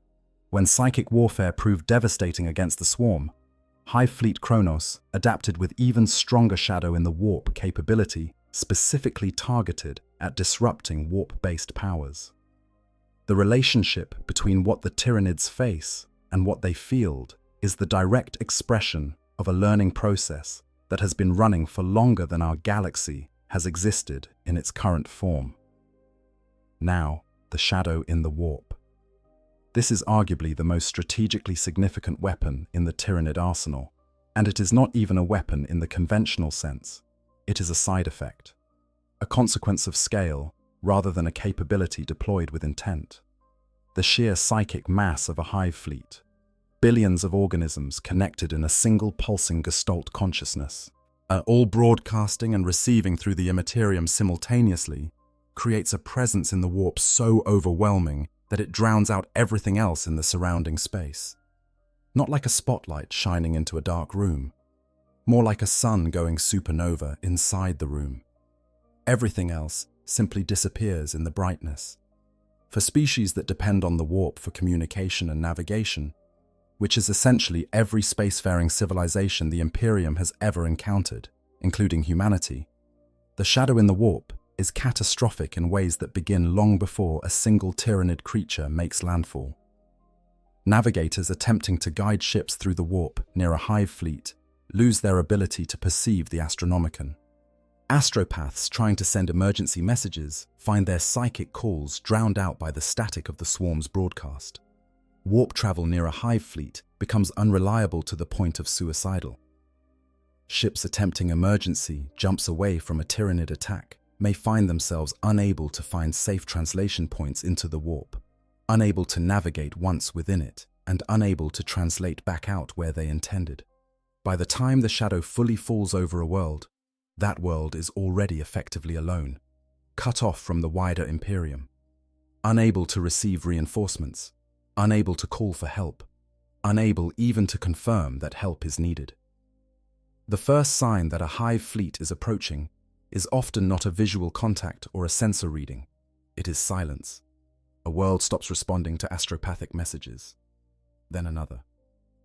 When psychic warfare proved devastating against the swarm, Hive Fleet Kronos adapted with even stronger shadow in the warp capability, specifically targeted at disrupting warp-based powers. The relationship between what the Tyranids face and what they field is the direct expression of a learning process that has been running for longer than our galaxy has existed in its current form. Now, the shadow in the warp. This is arguably the most strategically significant weapon in the Tyranid arsenal, and it is not even a weapon in the conventional sense. It is a side effect, a consequence of scale rather than a capability deployed with intent. The sheer psychic mass of a hive fleet, billions of organisms connected in a single pulsing gestalt consciousness, all broadcasting and receiving through the Imperium simultaneously, creates a presence in the warp so overwhelming that it drowns out everything else in the surrounding space. Not like a spotlight shining into a dark room, more like a sun going supernova inside the room. Everything else simply disappears in the brightness. For species that depend on the warp for communication and navigation, which is essentially every spacefaring civilization the Imperium has ever encountered, including humanity, the shadow in the warp is catastrophic in ways that begin long before a single Tyranid creature makes landfall. Navigators attempting to guide ships through the warp near a hive fleet lose their ability to perceive the Astronomicon. Astropaths trying to send emergency messages find their psychic calls drowned out by the static of the swarm's broadcast. Warp travel near a hive fleet becomes unreliable to the point of suicidal. Ships attempting emergency jumps away from a Tyranid attack may find themselves unable to find safe translation points into the warp, unable to navigate once within it, and unable to translate back out where they intended. By the time the shadow fully falls over a world, that world is already effectively alone, cut off from the wider Imperium, unable to receive reinforcements, unable to call for help, unable even to confirm that help is needed. The first sign that a hive fleet is approaching is often not a visual contact or a sensor reading. It is silence. A world stops responding to astropathic messages. Then another.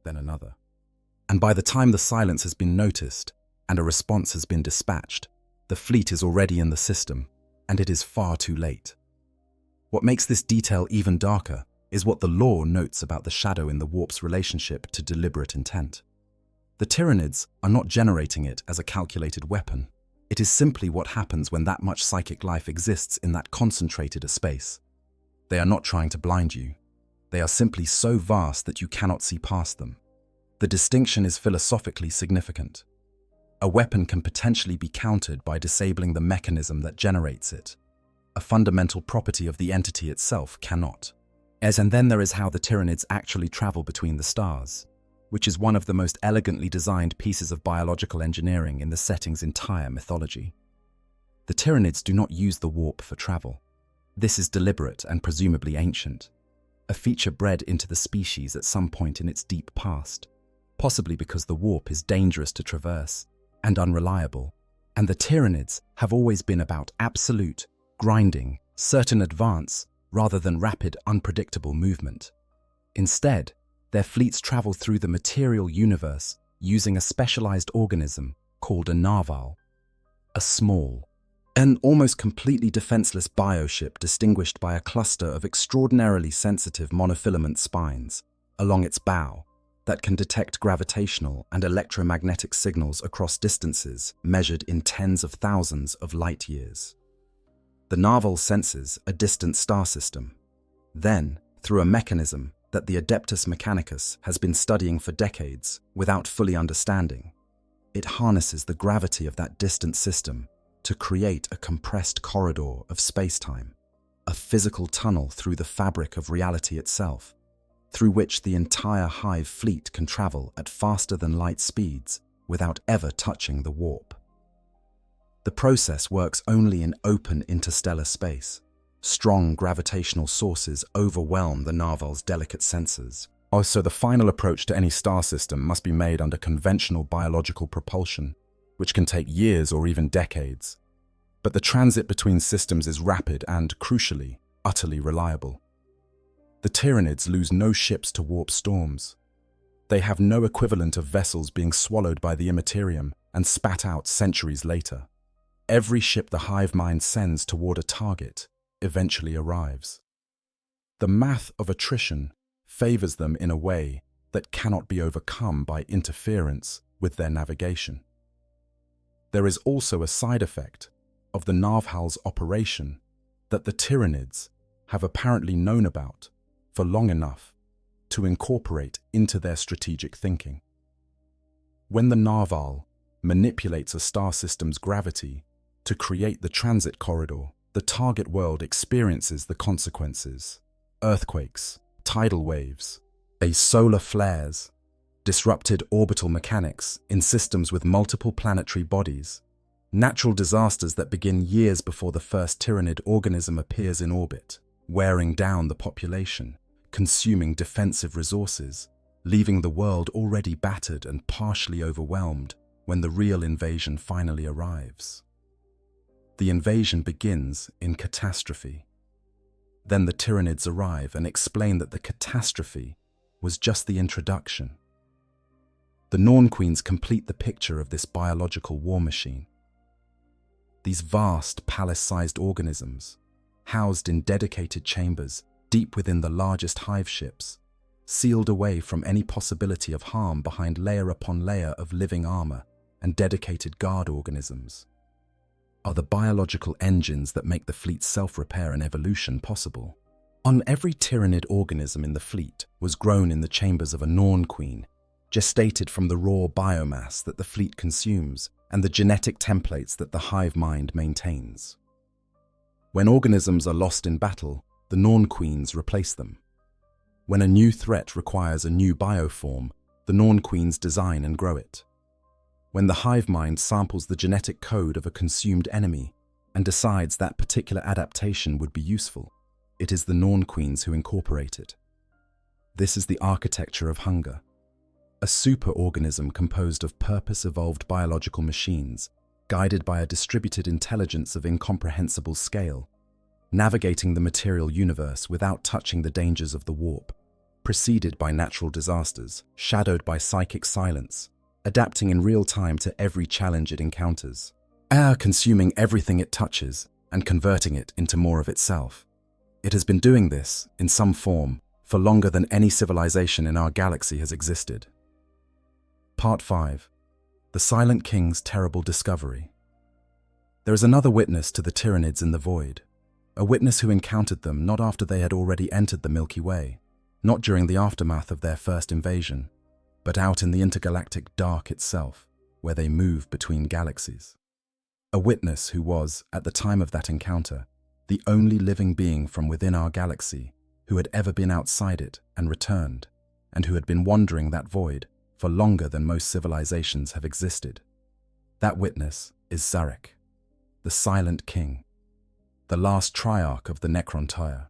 Then another. And by the time the silence has been noticed and a response has been dispatched, the fleet is already in the system, and it is far too late. What makes this detail even darker is what the lore notes about the shadow in the warp's relationship to deliberate intent. The Tyranids are not generating it as a calculated weapon. It is simply what happens when that much psychic life exists in that concentrated a space. They are not trying to blind you. They are simply so vast that you cannot see past them. The distinction is philosophically significant. A weapon can potentially be countered by disabling the mechanism that generates it. A fundamental property of the entity itself cannot. And then there is how the Tyranids actually travel between the stars, which is one of the most elegantly designed pieces of biological engineering in the setting's entire mythology. The Tyranids do not use the warp for travel. This is deliberate and presumably ancient, a feature bred into the species at some point in its deep past, possibly because the warp is dangerous to traverse and unreliable, and the Tyranids have always been about absolute, grinding, certain advance rather than rapid, unpredictable movement. Instead, their fleets travel through the material universe using a specialized organism called a narval, a small, an almost completely defenseless bioship distinguished by a cluster of extraordinarily sensitive monofilament spines along its bow that can detect gravitational and electromagnetic signals across distances measured in tens of thousands of light years. The narval senses a distant star system. Then, through a mechanism that the Adeptus Mechanicus has been studying for decades without fully understanding, it harnesses the gravity of that distant system to create a compressed corridor of space-time, a physical tunnel through the fabric of reality itself, through which the entire hive fleet can travel at faster than light speeds without ever touching the warp. The process works only in open interstellar space. Strong gravitational sources overwhelm the narval's delicate sensors. Also, the final approach to any star system must be made under conventional biological propulsion, which can take years or even decades. But the transit between systems is rapid and, crucially, utterly reliable. The Tyranids lose no ships to warp storms. They have no equivalent of vessels being swallowed by the Imperium and spat out centuries later. Every ship the hive mind sends toward a target eventually arrives. The math of attrition favors them in a way that cannot be overcome by interference with their navigation. There is also a side effect of the Narwhal's operation that the Tyranids have apparently known about for long enough to incorporate into their strategic thinking. When the Narwhal manipulates a star system's gravity to create the transit corridor, the target world experiences the consequences: earthquakes, tidal waves, solar flares, disrupted orbital mechanics in systems with multiple planetary bodies, natural disasters that begin years before the first Tyranid organism appears in orbit, wearing down the population, consuming defensive resources, leaving the world already battered and partially overwhelmed when the real invasion finally arrives. The invasion begins in catastrophe. Then the Tyranids arrive and explain that the catastrophe was just the introduction. The Norn Queens complete the picture of this biological war machine. These vast, palace-sized organisms, housed in dedicated chambers deep within the largest hive ships, sealed away from any possibility of harm behind layer upon layer of living armor and dedicated guard organisms, are the biological engines that make the fleet's self-repair and evolution possible. On every Tyranid organism in the fleet was grown in the chambers of a Norn Queen, gestated from the raw biomass that the fleet consumes and the genetic templates that the hive mind maintains. When organisms are lost in battle, the Norn Queens replace them. When a new threat requires a new bioform, the Norn Queens design and grow it. When the hive mind samples the genetic code of a consumed enemy and decides that particular adaptation would be useful, it is the Norn Queens who incorporate it. This is the architecture of hunger. A superorganism composed of purpose-evolved biological machines, guided by a distributed intelligence of incomprehensible scale, navigating the material universe without touching the dangers of the warp, preceded by natural disasters, shadowed by psychic silence, adapting in real time to every challenge it encounters, consuming everything it touches and converting it into more of itself. It has been doing this, in some form, for longer than any civilization in our galaxy has existed. Part 5. The Silent King's Terrible Discovery. There is another witness to the Tyranids in the void, a witness who encountered them not after they had already entered the Milky Way, not during the aftermath of their first invasion, but out in the intergalactic dark itself, where they move between galaxies. A witness who was, at the time of that encounter, the only living being from within our galaxy who had ever been outside it and returned, and who had been wandering that void for longer than most civilizations have existed. That witness is Zarek, the Silent King, the last triarch of the Necrontyre,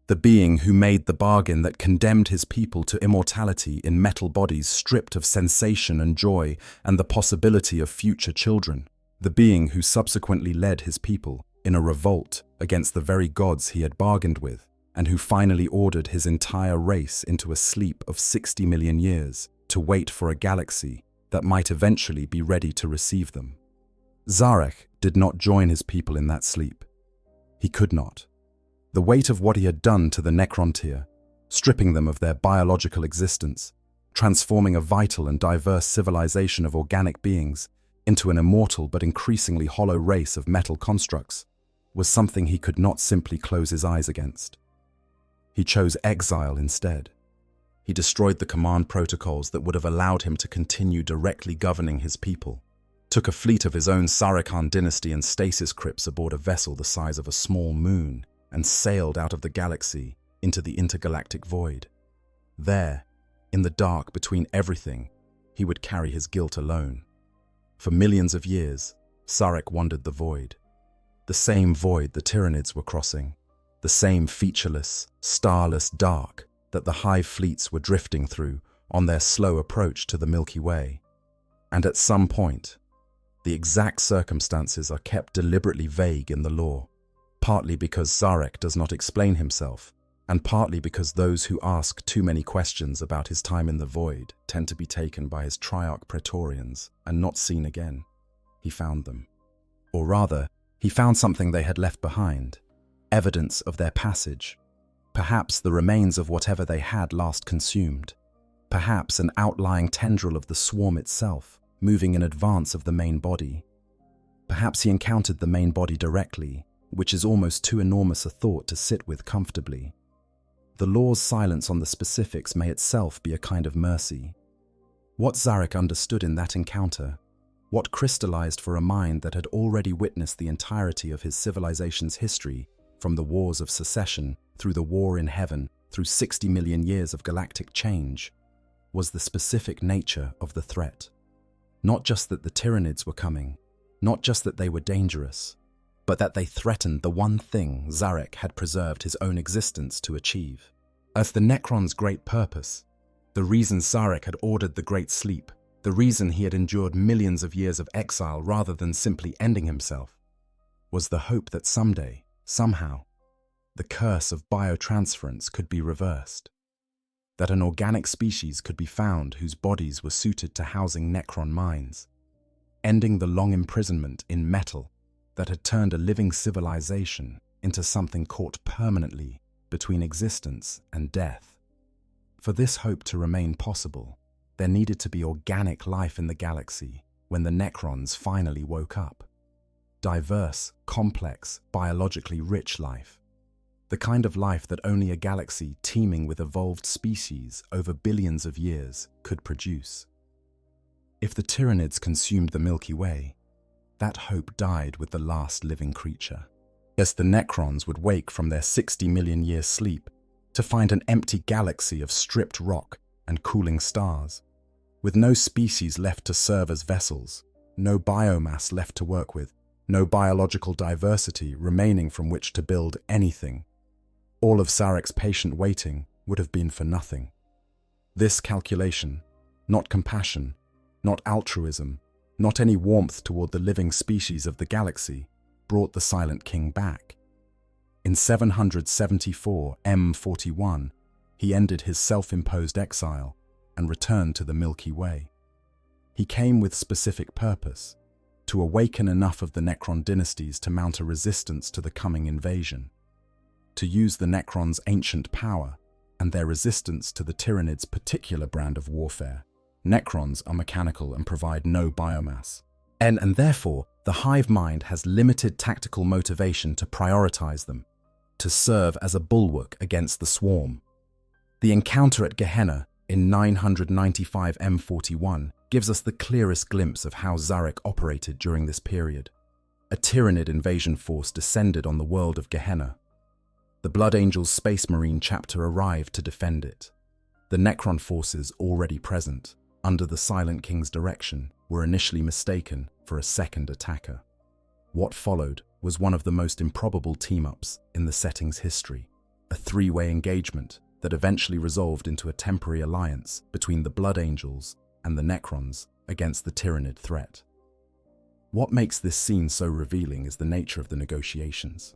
the being who made the bargain that condemned his people to immortality in metal bodies stripped of sensation and joy and the possibility of future children, the being who subsequently led his people in a revolt against the very gods he had bargained with, and who finally ordered his entire race into a sleep of 60 million years to wait for a galaxy that might eventually be ready to receive them. Zarek did not join his people in that sleep. He could not. The weight of what he had done to the Necrontyre, stripping them of their biological existence, transforming a vital and diverse civilization of organic beings into an immortal but increasingly hollow race of metal constructs, was something he could not simply close his eyes against. He chose exile instead. He destroyed the command protocols that would have allowed him to continue directly governing his people, took a fleet of his own Sarikhan dynasty and stasis crypts aboard a vessel the size of a small moon, and sailed out of the galaxy into the intergalactic void. There, in the dark between everything, he would carry his guilt alone. For millions of years, Sarek wandered the void. The same void the Tyranids were crossing, the same featureless, starless dark that the hive fleets were drifting through on their slow approach to the Milky Way. And at some point, the exact circumstances are kept deliberately vague in the lore, partly because Zarek does not explain himself, and partly because those who ask too many questions about his time in the void tend to be taken by his Triarch Praetorians and not seen again. He found them. Or rather, he found something they had left behind, evidence of their passage. Perhaps the remains of whatever they had last consumed. Perhaps an outlying tendril of the swarm itself, moving in advance of the main body. Perhaps he encountered the main body directly, which is almost too enormous a thought to sit with comfortably. The law's silence on the specifics may itself be a kind of mercy. What Zarek understood in that encounter, what crystallized for a mind that had already witnessed the entirety of his civilization's history, from the wars of secession, through the war in heaven, through 60 million years of galactic change, was the specific nature of the threat. Not just that the Tyranids were coming, not just that they were dangerous, but that they threatened the one thing Zarek had preserved his own existence to achieve. As the Necron's great purpose, the reason Zarek had ordered the Great Sleep, the reason he had endured millions of years of exile rather than simply ending himself, was the hope that someday, somehow, the curse of biotransference could be reversed. That an organic species could be found whose bodies were suited to housing Necron minds, ending the long imprisonment in metal that had turned a living civilization into something caught permanently between existence and death. For this hope to remain possible, there needed to be organic life in the galaxy when the Necrons finally woke up. Diverse, complex, biologically rich life. The kind of life that only a galaxy teeming with evolved species over billions of years could produce. If the Tyranids consumed the Milky Way, that hope died with the last living creature. Yes, the Necrons would wake from their 60 million year sleep to find an empty galaxy of stripped rock and cooling stars, with no species left to serve as vessels, no biomass left to work with, no biological diversity remaining from which to build anything. All of Zarek's patient waiting would have been for nothing. This calculation, not compassion, not altruism, not any warmth toward the living species of the galaxy, brought the Silent King back. In 774 M41, he ended his self-imposed exile and returned to the Milky Way. He came with specific purpose, to awaken enough of the Necron dynasties to mount a resistance to the coming invasion, to use the Necrons' ancient power and their resistance to the Tyranids' particular brand of warfare. Necrons are mechanical and provide no biomass. And therefore, the hive mind has limited tactical motivation to prioritize them, to serve as a bulwark against the swarm. The encounter at Gehenna in 995 M41 gives us the clearest glimpse of how Zarek operated during this period. A Tyranid invasion force descended on the world of Gehenna. The Blood Angels Space Marine chapter arrived to defend it. The Necron forces already present, under the Silent King's direction, were initially mistaken for a second attacker. What followed was one of the most improbable team-ups in the setting's history, a three-way engagement that eventually resolved into a temporary alliance between the Blood Angels and the Necrons against the Tyranid threat. What makes this scene so revealing is the nature of the negotiations.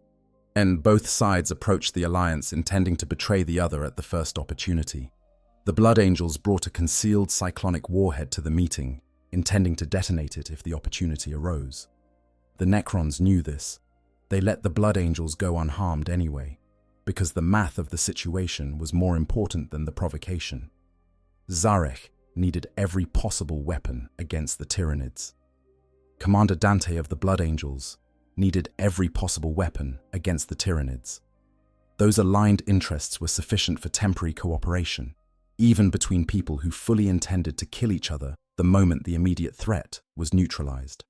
And both sides approached the alliance intending to betray the other at the first opportunity. The Blood Angels brought a concealed cyclonic warhead to the meeting, intending to detonate it if the opportunity arose. The Necrons knew this. They let the Blood Angels go unharmed anyway, because the math of the situation was more important than the provocation. Zarek needed every possible weapon against the Tyranids. Commander Dante of the Blood Angels needed every possible weapon against the Tyranids. Those aligned interests were sufficient for temporary cooperation, even between people who fully intended to kill each other the moment the immediate threat was neutralized.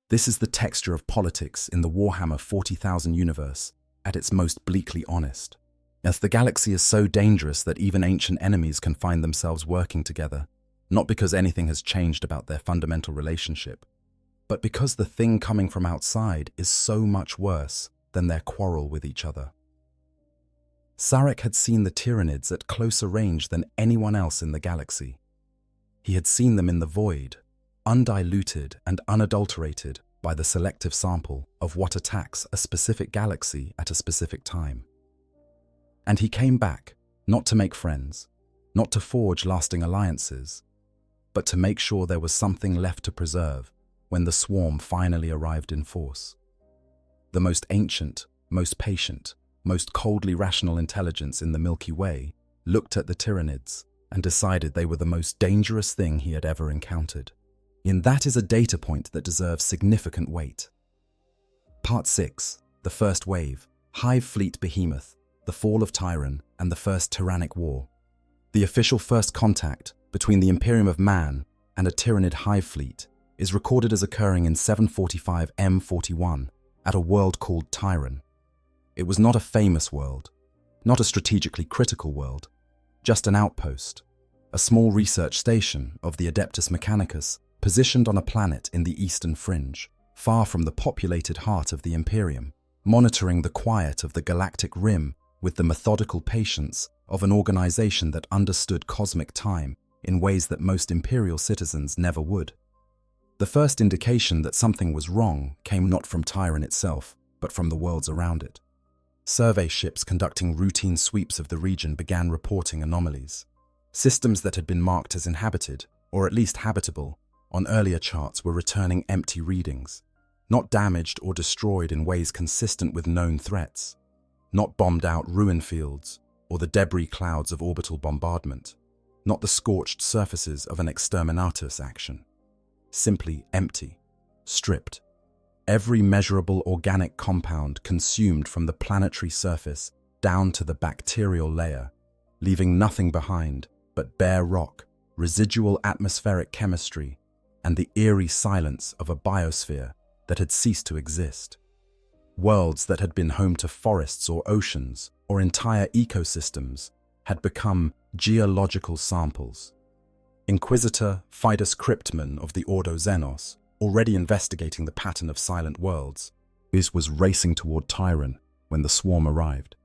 This is the texture of politics in the Warhammer 40,000 universe at its most bleakly honest. As the galaxy is so dangerous that even ancient enemies can find themselves working together, not because anything has changed about their fundamental relationship, but because the thing coming from outside is so much worse than their quarrel with each other. Zarek had seen the Tyranids at closer range than anyone else in the galaxy. He had seen them in the void, undiluted and unadulterated by the selective sample of what attacks a specific galaxy at a specific time. And he came back, not to make friends, not to forge lasting alliances, but to make sure there was something left to preserve, when the swarm finally arrived in force. The most ancient, most patient, most coldly rational intelligence in the Milky Way looked at the Tyranids and decided they were the most dangerous thing he had ever encountered. And that is a data point that deserves significant weight. Part 6. The First Wave, Hive Fleet Behemoth, the Fall of Tyran, and the First Tyrannic War. The official first contact between the Imperium of Man and a Tyranid hive fleet is recorded as occurring in 745 M41 at a world called Tyran. It was not a famous world, not a strategically critical world, just an outpost, a small research station of the Adeptus Mechanicus positioned on a planet in the eastern fringe, far from the populated heart of the Imperium, monitoring the quiet of the galactic rim with the methodical patience of an organization that understood cosmic time in ways that most Imperial citizens never would. The first indication that something was wrong came not from Tyran itself, but from the worlds around it. Survey ships conducting routine sweeps of the region began reporting anomalies. Systems that had been marked as inhabited, or at least habitable, on earlier charts were returning empty readings, not damaged or destroyed in ways consistent with known threats, not bombed-out ruin fields or the debris clouds of orbital bombardment, not the scorched surfaces of an exterminatus action. Simply empty, stripped. Every measurable organic compound consumed from the planetary surface down to the bacterial layer, leaving nothing behind but bare rock, residual atmospheric chemistry, and the eerie silence of a biosphere that had ceased to exist. Worlds that had been home to forests or oceans or entire ecosystems had become geological samples. Inquisitor Fidus Cryptman of the Ordo Xenos, already investigating the pattern of silent worlds, was racing toward Tyran when the swarm arrived.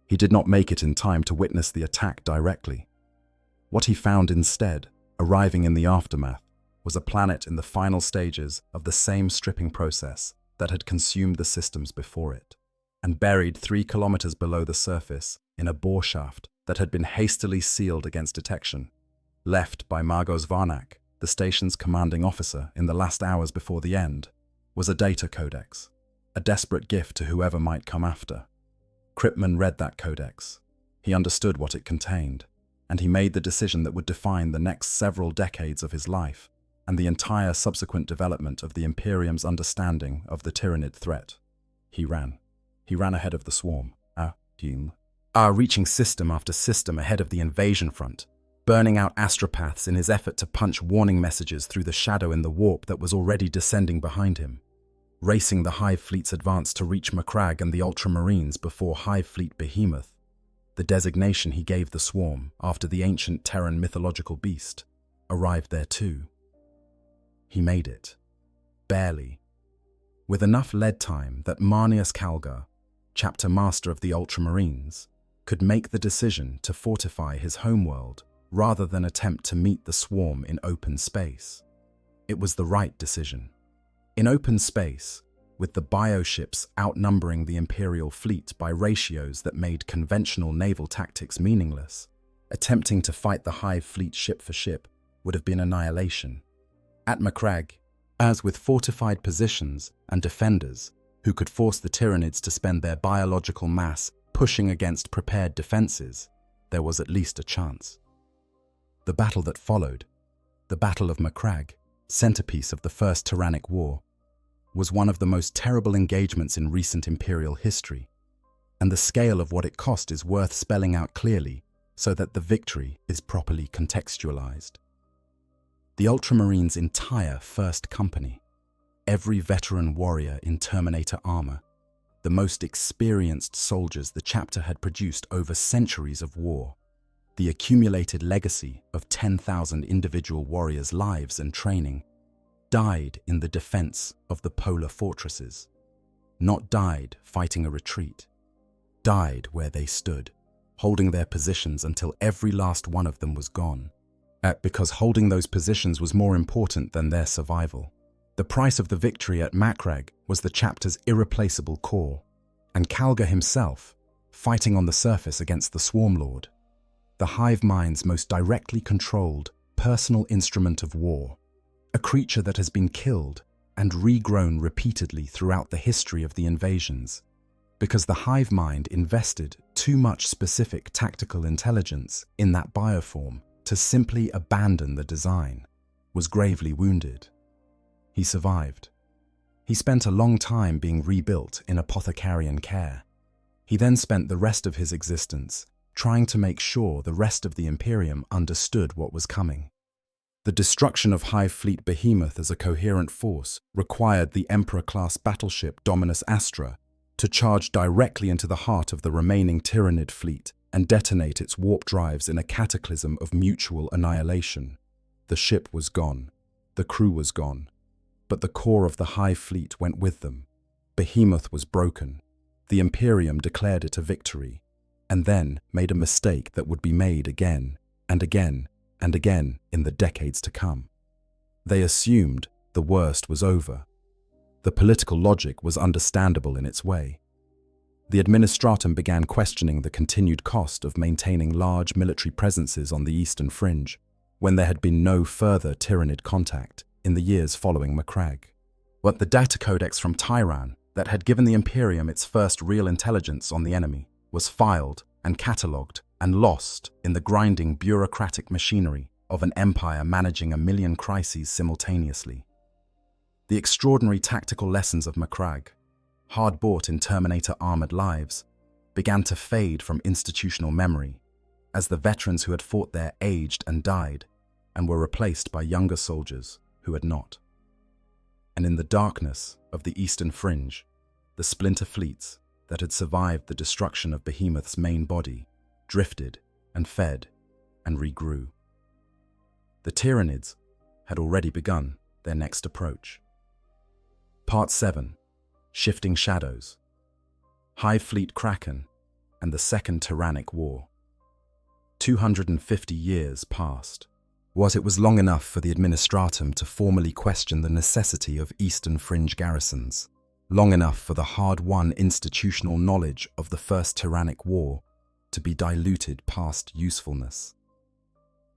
He did not make it in time to witness the attack directly. What he found instead, arriving in the aftermath, was a planet in the final stages of the same stripping process that had consumed the systems before it, and buried 3 kilometers below the surface in a bore shaft that had been hastily sealed against detection, left by Margos Varnak, the station's commanding officer in the last hours before the end, was a data codex, a desperate gift to whoever might come after. Cryptman read that codex. He understood what it contained, and he made the decision that would define the next several decades of his life and the entire subsequent development of the Imperium's understanding of the Tyranid threat. He ran. He ran ahead of the swarm, reaching system after system ahead of the invasion front, burning out astropaths in his effort to punch warning messages through the shadow in the warp that was already descending behind him, racing the Hive Fleet's advance to reach Macragge and the Ultramarines before Hive Fleet Behemoth, the designation he gave the swarm after the ancient Terran mythological beast, arrived there too. He made it. Barely. With enough lead time that Marnius Calgar, chapter master of the Ultramarines, could make the decision to fortify his homeworld rather than attempt to meet the swarm in open space. It was the right decision. In open space, with the bioships outnumbering the Imperial fleet by ratios that made conventional naval tactics meaningless, attempting to fight the Hive fleet ship for ship would have been annihilation. At Macragge, as with fortified positions and defenders who could force the Tyranids to spend their biological mass pushing against prepared defenses, there was at least a chance. The battle that followed, the Battle of Macragge, centerpiece of the First Tyrannic War, was one of the most terrible engagements in recent Imperial history, and the scale of what it cost is worth spelling out clearly so that the victory is properly contextualized. The Ultramarines' entire first company, every veteran warrior in Terminator armor, the most experienced soldiers the chapter had produced over centuries of war, the accumulated legacy of 10,000 individual warriors' lives and training, died in the defense of the polar fortresses. Not died fighting a retreat. Died where they stood, holding their positions until every last one of them was gone. Because holding those positions was more important than their survival. The price of the victory at Macragge was the chapter's irreplaceable core, and Calgar himself, fighting on the surface against the Swarm Lord, the hive mind's most directly controlled personal instrument of war, a creature that has been killed and regrown repeatedly throughout the history of the invasions, because the hive mind invested too much specific tactical intelligence in that bioform to simply abandon the design, was gravely wounded. He survived. He spent a long time being rebuilt in apothecarian care. He then spent the rest of his existence trying to make sure the rest of the Imperium understood what was coming. The destruction of Hive Fleet Behemoth as a coherent force required the Emperor-class battleship Dominus Astra to charge directly into the heart of the remaining Tyranid fleet and detonate its warp drives in a cataclysm of mutual annihilation. The ship was gone. The crew was gone. But the core of the Hive Fleet went with them. Behemoth was broken. The Imperium declared it a victory, and then made a mistake that would be made again and again and again in the decades to come. They assumed the worst was over. The political logic was understandable in its way. The administratum began questioning the continued cost of maintaining large military presences on the eastern fringe, when there had been no further Tyranid contact in the years following Macragge. But the data codex from Tyran that had given the Imperium its first real intelligence on the enemy was filed and catalogued and lost in the grinding bureaucratic machinery of an empire managing a million crises simultaneously. The extraordinary tactical lessons of Macragge, hard-bought in Terminator armored lives, began to fade from institutional memory as the veterans who had fought there aged and died and were replaced by younger soldiers who had not. And in the darkness of the eastern fringe, the splinter fleets that had survived the destruction of Behemoth's main body drifted and fed and regrew. The Tyranids had already begun their next approach. Part 7. Shifting Shadows. Hive Fleet Kraken and the Second Tyrannic War. 250 years passed. It was long enough for the administratum to formally question the necessity of eastern fringe garrisons, long enough for the hard-won institutional knowledge of the First Tyrannic War to be diluted past usefulness,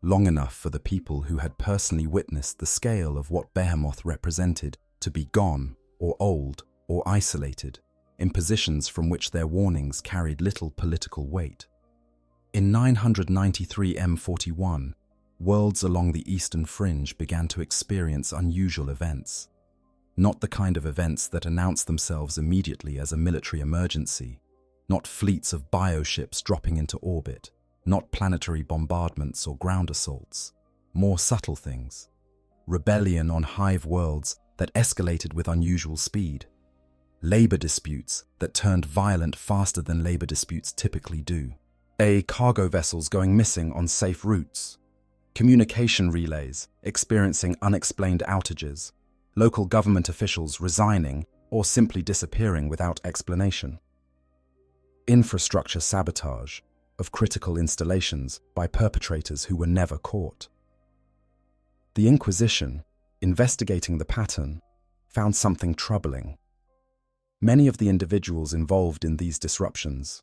long enough for the people who had personally witnessed the scale of what Behemoth represented to be gone or old or isolated in positions from which their warnings carried little political weight. In 993 M41, worlds along the eastern fringe began to experience unusual events. Not the kind of events that announce themselves immediately as a military emergency, not fleets of bioships dropping into orbit, not planetary bombardments or ground assaults. More subtle things. Rebellion on hive worlds that escalated with unusual speed. Labor disputes that turned violent faster than labor disputes typically do. Cargo vessels going missing on safe routes. Communication relays experiencing unexplained outages. Local government officials resigning or simply disappearing without explanation. Infrastructure sabotage of critical installations by perpetrators who were never caught. The Inquisition, investigating the pattern, found something troubling. Many of the individuals involved in these disruptions,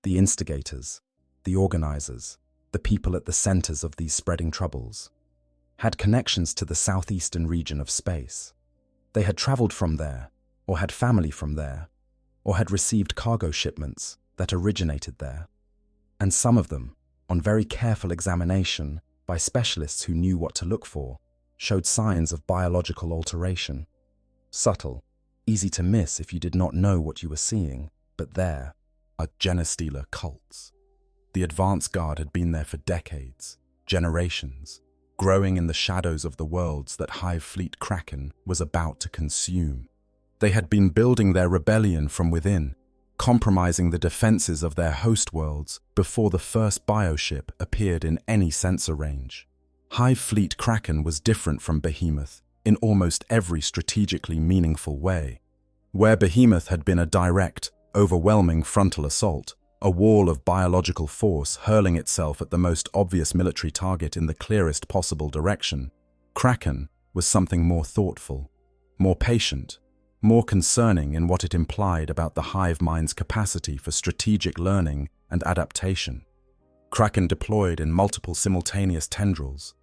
the instigators, the organizers, the people at the centers of these spreading troubles, had connections to the southeastern region of space. They had traveled from there, or had family from there, or had received cargo shipments that originated there. And some of them, on very careful examination by specialists who knew what to look for, showed signs of biological alteration. Subtle, easy to miss if you did not know what you were seeing, but there are genestealer cults. The advance guard had been there for decades, generations, growing in the shadows of the worlds that Hive Fleet Kraken was about to consume. They had been building their rebellion from within, compromising the defenses of their host worlds before the first bioship appeared in any sensor range. Hive Fleet Kraken was different from Behemoth in almost every strategically meaningful way. Where Behemoth had been a direct, overwhelming frontal assault, a wall of biological force hurling itself at the most obvious military target in the clearest possible direction, Kraken was something more thoughtful, more patient, more concerning in what it implied about the hive mind's capacity for strategic learning and adaptation. Kraken deployed in multiple simultaneous tendrils,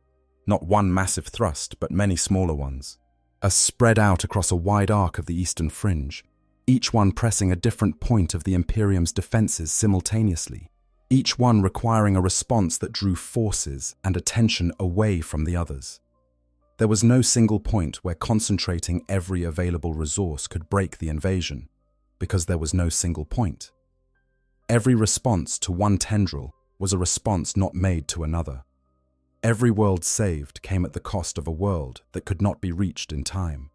not one massive thrust but many smaller ones, as spread out across a wide arc of the eastern fringe, each one pressing a different point of the Imperium's defenses simultaneously, each one requiring a response that drew forces and attention away from the others. There was no single point where concentrating every available resource could break the invasion, because there was no single point. Every response to one tendril was a response not made to another. Every world saved came at the cost of a world that could not be reached in time.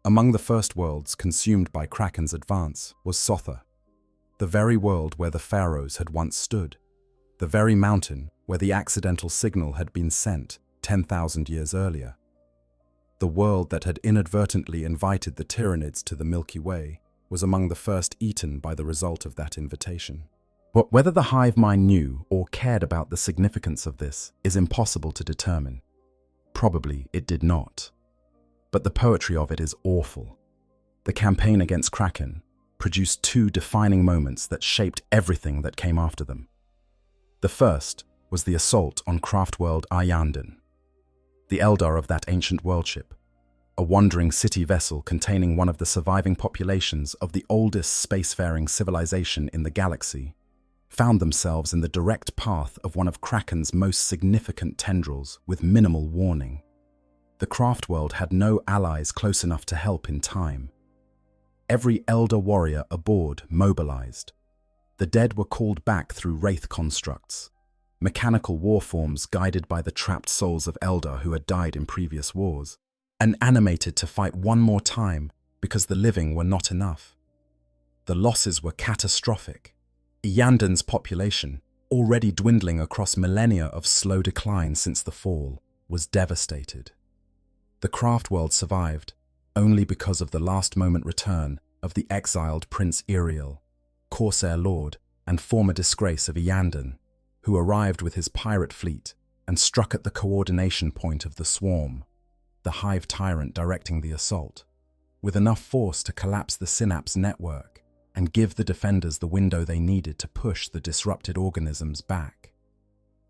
Among the first worlds consumed by Kraken's advance was Sotha, the very world where the pharaohs had once stood, the very mountain where the accidental signal had been sent 10,000 years earlier. The world that had inadvertently invited the Tyranids to the Milky Way was among the first eaten by the result of that invitation. But whether the hive mind knew or cared about the significance of this is impossible to determine. Probably it did not. But the poetry of it is awful. The campaign against Kraken produced two defining moments that shaped everything that came after them. The first was the assault on craft-world Iyanden, the Eldar of that ancient worldship, a wandering city vessel containing one of the surviving populations of the oldest spacefaring civilization in the galaxy, found themselves in the direct path of one of Kraken's most significant tendrils with minimal warning. The craft world had no allies close enough to help in time. Every Elder warrior aboard mobilized. The dead were called back through wraith constructs, mechanical war forms guided by the trapped souls of Eldar who had died in previous wars, and animated to fight one more time because the living were not enough. The losses were catastrophic. Iyanden's population, already dwindling across millennia of slow decline since the fall, was devastated. The craft world survived only because of the last-moment return of the exiled Prince Iriel, Corsair Lord and former disgrace of Iyanden, who arrived with his pirate fleet and struck at the coordination point of the swarm, the hive tyrant directing the assault, with enough force to collapse the synapse network and give the defenders the window they needed to push the disrupted organisms back.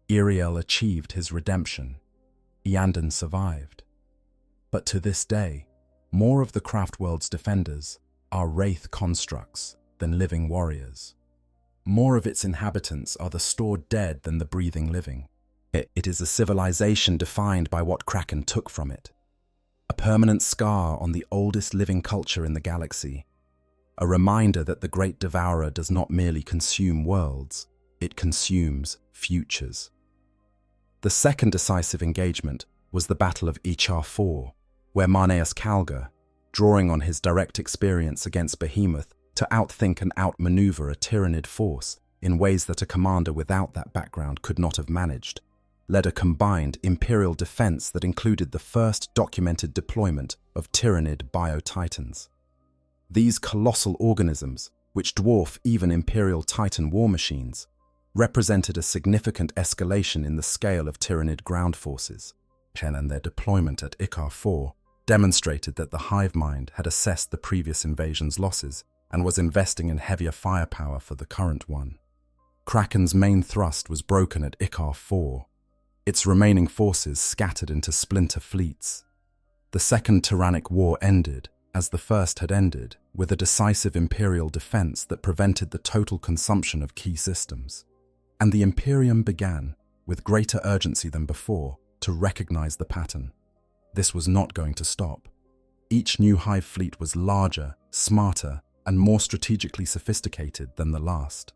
Iriel achieved his redemption. Iyanden survived. But to this day, more of the craft world's defenders are wraith constructs than living warriors. More of its inhabitants are the stored dead than the breathing living. It is a civilization defined by what Kraken took from it. A permanent scar on the oldest living culture in the galaxy. A reminder that the Great Devourer does not merely consume worlds, it consumes futures. The second decisive engagement was the Battle of Ichar IV, where Marneus Calgar, drawing on his direct experience against Behemoth to outthink and outmaneuver a Tyranid force in ways that a commander without that background could not have managed, led a combined Imperial defense that included the first documented deployment of Tyranid bio-titans. These colossal organisms, which dwarf even Imperial Titan war machines, represented a significant escalation in the scale of Tyranid ground forces, and their deployment at Ichar IV demonstrated that the hive mind had assessed the previous invasion's losses and was investing in heavier firepower for the current one. Kraken's main thrust was broken at Ichar IV, its remaining forces scattered into splinter fleets. The Second Tyrannic War ended, as the first had ended, with a decisive Imperial defense that prevented the total consumption of key systems. And the Imperium began, with greater urgency than before, to recognize the pattern. This was not going to stop. Each new hive fleet was larger, smarter, and more strategically sophisticated than the last.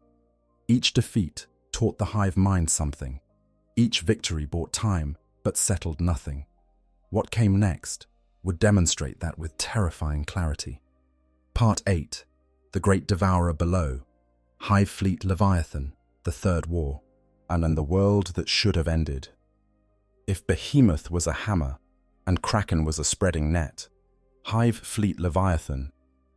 Each defeat taught the hive mind something. Each victory bought time, but settled nothing. What came next would demonstrate that with terrifying clarity. Part 8. The Great Devourer Below. Hive Fleet Leviathan, the Third War, and in the world that should have ended. If Behemoth was a hammer, and Kraken was a spreading net, Hive Fleet Leviathan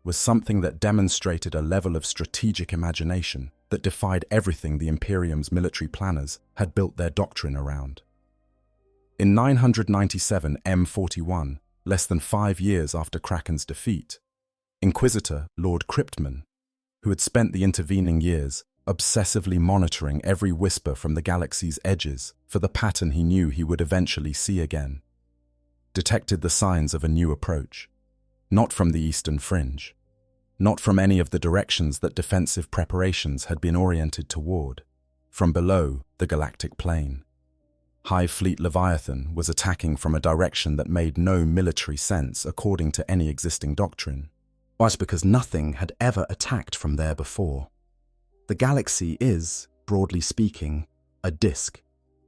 was something that demonstrated a level of strategic imagination that defied everything the Imperium's military planners had built their doctrine around. In 997 M41, less than 5 years after Kraken's defeat, Inquisitor Lord Cryptman, who had spent the intervening years obsessively monitoring every whisper from the galaxy's edges for the pattern he knew he would eventually see again, detected the signs of a new approach. Not from the eastern fringe. Not from any of the directions that defensive preparations had been oriented toward. From below the galactic plane. Hive Fleet Leviathan was attacking from a direction that made no military sense according to any existing doctrine. But because nothing had ever attacked from there before. The galaxy is, broadly speaking, a disk.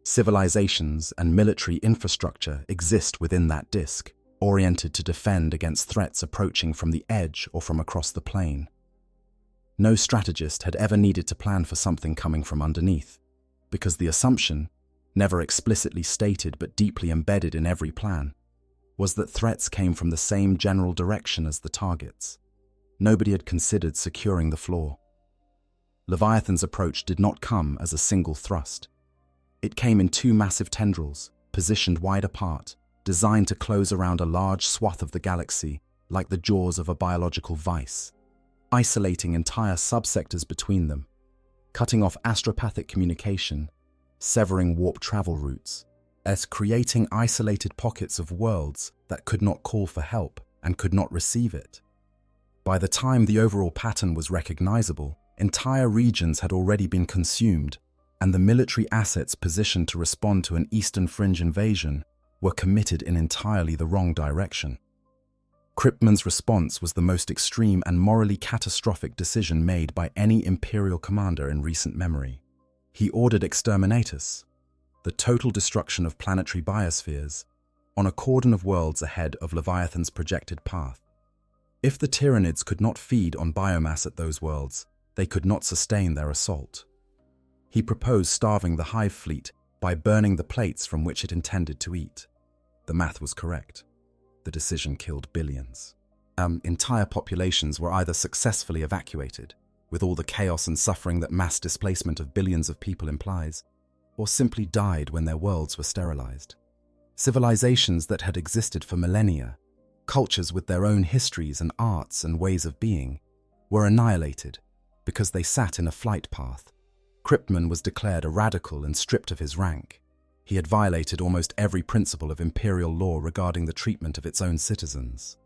Civilizations and military infrastructure exist within that disk, oriented to defend against threats approaching from the edge or from across the plane. No strategist had ever needed to plan for something coming from underneath, because the assumption, never explicitly stated but deeply embedded in every plan, was that threats came from the same general direction as the targets. Nobody had considered securing the floor. Leviathan's approach did not come as a single thrust. It came in two massive tendrils, positioned wide apart, designed to close around a large swath of the galaxy like the jaws of a biological vice, isolating entire subsectors between them, cutting off astropathic communication, severing warp travel routes, as creating isolated pockets of worlds that could not call for help and could not receive it. By the time the overall pattern was recognizable, entire regions had already been consumed, and the military assets positioned to respond to an Eastern Fringe invasion were committed in entirely the wrong direction. Kryptman's response was the most extreme and morally catastrophic decision made by any Imperial commander in recent memory. He ordered exterminatus, the total destruction of planetary biospheres, on a cordon of worlds ahead of Leviathan's projected path. If the Tyranids could not feed on biomass at those worlds, they could not sustain their assault. He proposed starving the Hive fleet by burning the plates from which it intended to eat. The math was correct. The decision killed billions. Entire populations were either successfully evacuated, with all the chaos and suffering that mass displacement of billions of people implies, or simply died when their worlds were sterilized. Civilizations that had existed for millennia, cultures with their own histories and arts and ways of being, were annihilated because they sat in a flight path. Kryptman was declared a radical and stripped of his rank. He had violated almost every principle of imperial law regarding the treatment of its own citizens.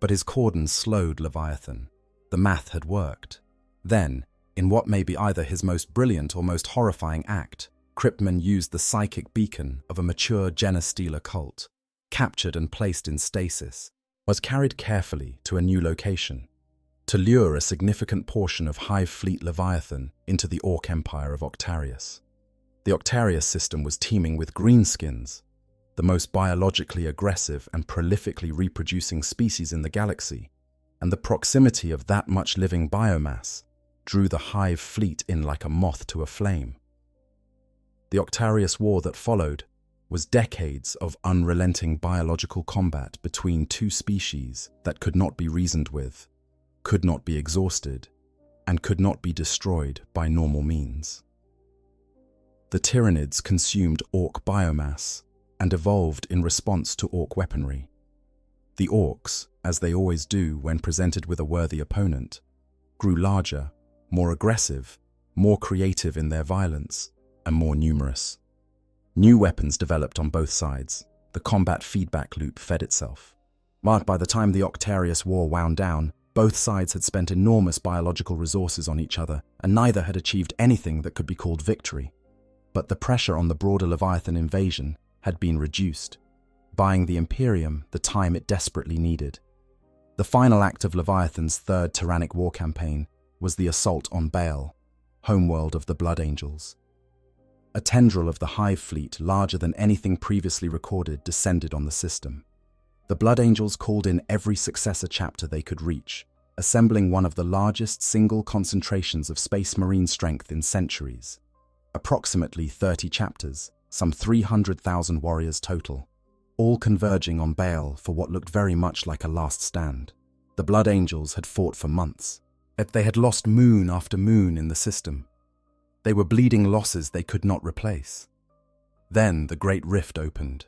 But his cordon slowed Leviathan. The math had worked. Then, in what may be either his most brilliant or most horrifying act, Kryptman used the psychic beacon of a mature Genestealer cult, captured and placed in stasis, was carried carefully to a new location, to lure a significant portion of Hive Fleet Leviathan into the Orc Empire of Octarius. The Octarius system was teeming with greenskins, the most biologically aggressive and prolifically reproducing species in the galaxy, and the proximity of that much living biomass drew the Hive fleet in like a moth to a flame. The Octarius War that followed was decades of unrelenting biological combat between two species that could not be reasoned with, could not be exhausted, and could not be destroyed by normal means. The Tyranids consumed Orc biomass and evolved in response to Orc weaponry. The Orcs, as they always do when presented with a worthy opponent, grew larger, more aggressive, more creative in their violence, and more numerous. New weapons developed on both sides. The combat feedback loop fed itself. But by the time the Octarius War wound down, both sides had spent enormous biological resources on each other, and neither had achieved anything that could be called victory. But the pressure on the broader Leviathan invasion had been reduced, buying the Imperium the time it desperately needed. The final act of Leviathan's third tyrannic war campaign was the assault on Baal, homeworld of the Blood Angels. A tendril of the Hive fleet larger than anything previously recorded descended on the system. The Blood Angels called in every successor chapter they could reach, assembling one of the largest single concentrations of Space Marine strength in centuries. Approximately 30 chapters, some 300,000 warriors total, all converging on Baal for what looked very much like a last stand. The Blood Angels had fought for months, yet they had lost moon after moon in the system. They were bleeding losses they could not replace. Then the Great Rift opened.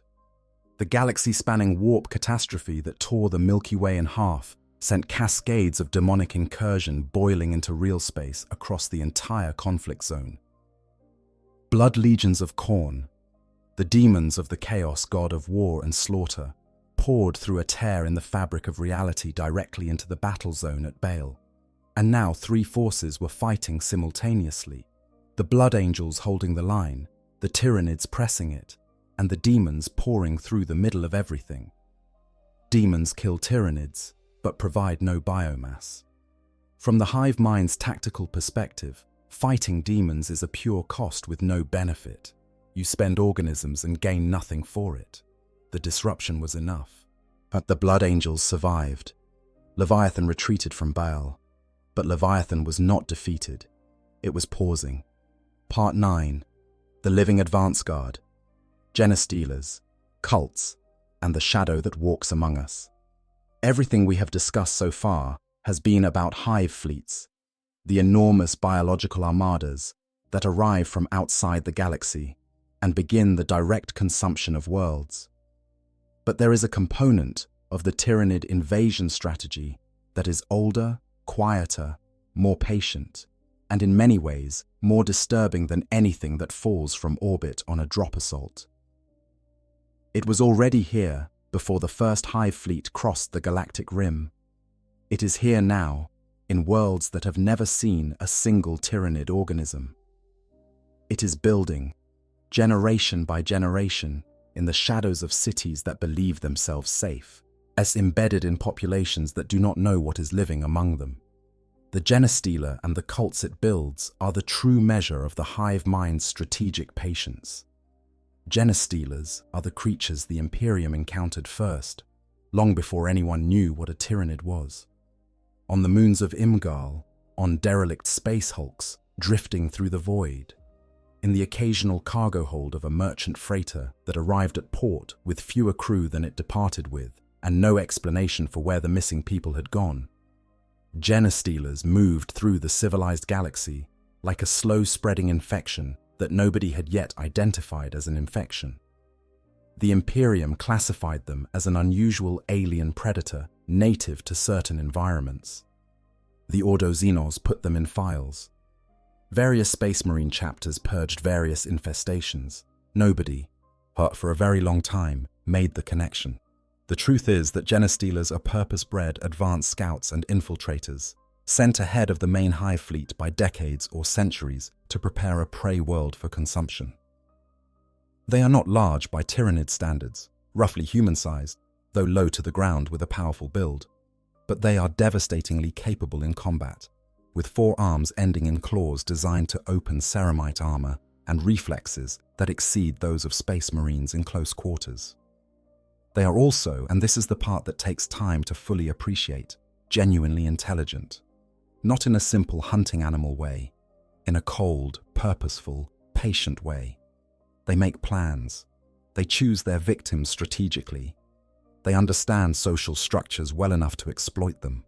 The galaxy-spanning warp catastrophe that tore the Milky Way in half sent cascades of demonic incursion boiling into real space across the entire conflict zone. Blood legions of Khorne, the demons of the chaos god of war and slaughter, poured through a tear in the fabric of reality directly into the battle zone at Baal. And now 3 forces were fighting simultaneously. The Blood Angels holding the line, the Tyranids pressing it, and the demons pouring through the middle of everything. Demons kill Tyranids, but provide no biomass. From the hive mind's tactical perspective, fighting demons is a pure cost with no benefit. You spend organisms and gain nothing for it. The disruption was enough. But the Blood Angels survived. Leviathan retreated from Baal. But Leviathan was not defeated. It was pausing. Part 9. The Living Advance Guard. Genestealers, cults, and the shadow that walks among us. Everything we have discussed so far has been about hive fleets, the enormous biological armadas that arrive from outside the galaxy and begin the direct consumption of worlds. But there is a component of the Tyranid invasion strategy that is older, quieter, more patient, and in many ways more disturbing than anything that falls from orbit on a drop assault. It was already here before the first hive fleet crossed the galactic rim. It is here now, in worlds that have never seen a single Tyranid organism. It is building, generation by generation, in the shadows of cities that believe themselves safe, as embedded in populations that do not know what is living among them. The Genestealer and the cults it builds are the true measure of the hive mind's strategic patience. Genestealers are the creatures the Imperium encountered first, long before anyone knew what a Tyranid was. On the moons of Imgal, on derelict space hulks drifting through the void, in the occasional cargo hold of a merchant freighter that arrived at port with fewer crew than it departed with, and no explanation for where the missing people had gone. Genestealers moved through the civilized galaxy like a slow-spreading infection that nobody had yet identified as an infection. The Imperium classified them as an unusual alien predator native to certain environments. The Ordo Xenos put them in files. Various Space Marine chapters purged various infestations. Nobody, for a very long time, made the connection. The truth is that Genestealers are purpose-bred advanced scouts and infiltrators, sent ahead of the main hive fleet by decades or centuries to prepare a prey world for consumption. They are not large by Tyranid standards, roughly human-sized, though low to the ground with a powerful build, but they are devastatingly capable in combat, with 4 arms ending in claws designed to open ceramite armor and reflexes that exceed those of Space Marines in close quarters. They are also, and this is the part that takes time to fully appreciate, genuinely intelligent. Not in a simple hunting animal way, in a cold, purposeful, patient way. They make plans. They choose their victims strategically. They understand social structures well enough to exploit them.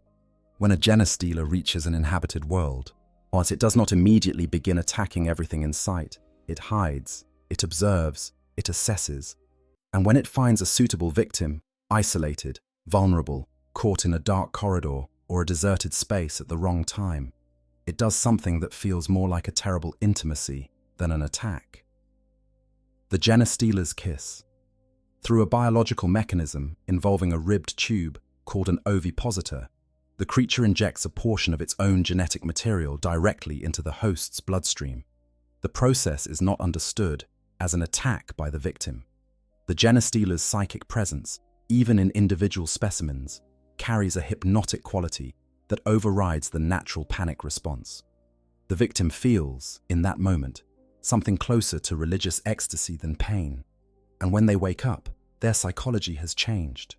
When a Genestealer reaches an inhabited world, whilst it does not immediately begin attacking everything in sight, it hides, it observes, it assesses, and when it finds a suitable victim, isolated, vulnerable, caught in a dark corridor or a deserted space at the wrong time, it does something that feels more like a terrible intimacy than an attack. The Genestealer's kiss. Through a biological mechanism involving a ribbed tube called an ovipositor, the creature injects a portion of its own genetic material directly into the host's bloodstream. The process is not understood as an attack by the victim. The Genestealer's psychic presence, even in individual specimens, carries a hypnotic quality that overrides the natural panic response. The victim feels, in that moment, something closer to religious ecstasy than pain, and when they wake up, their psychology has changed.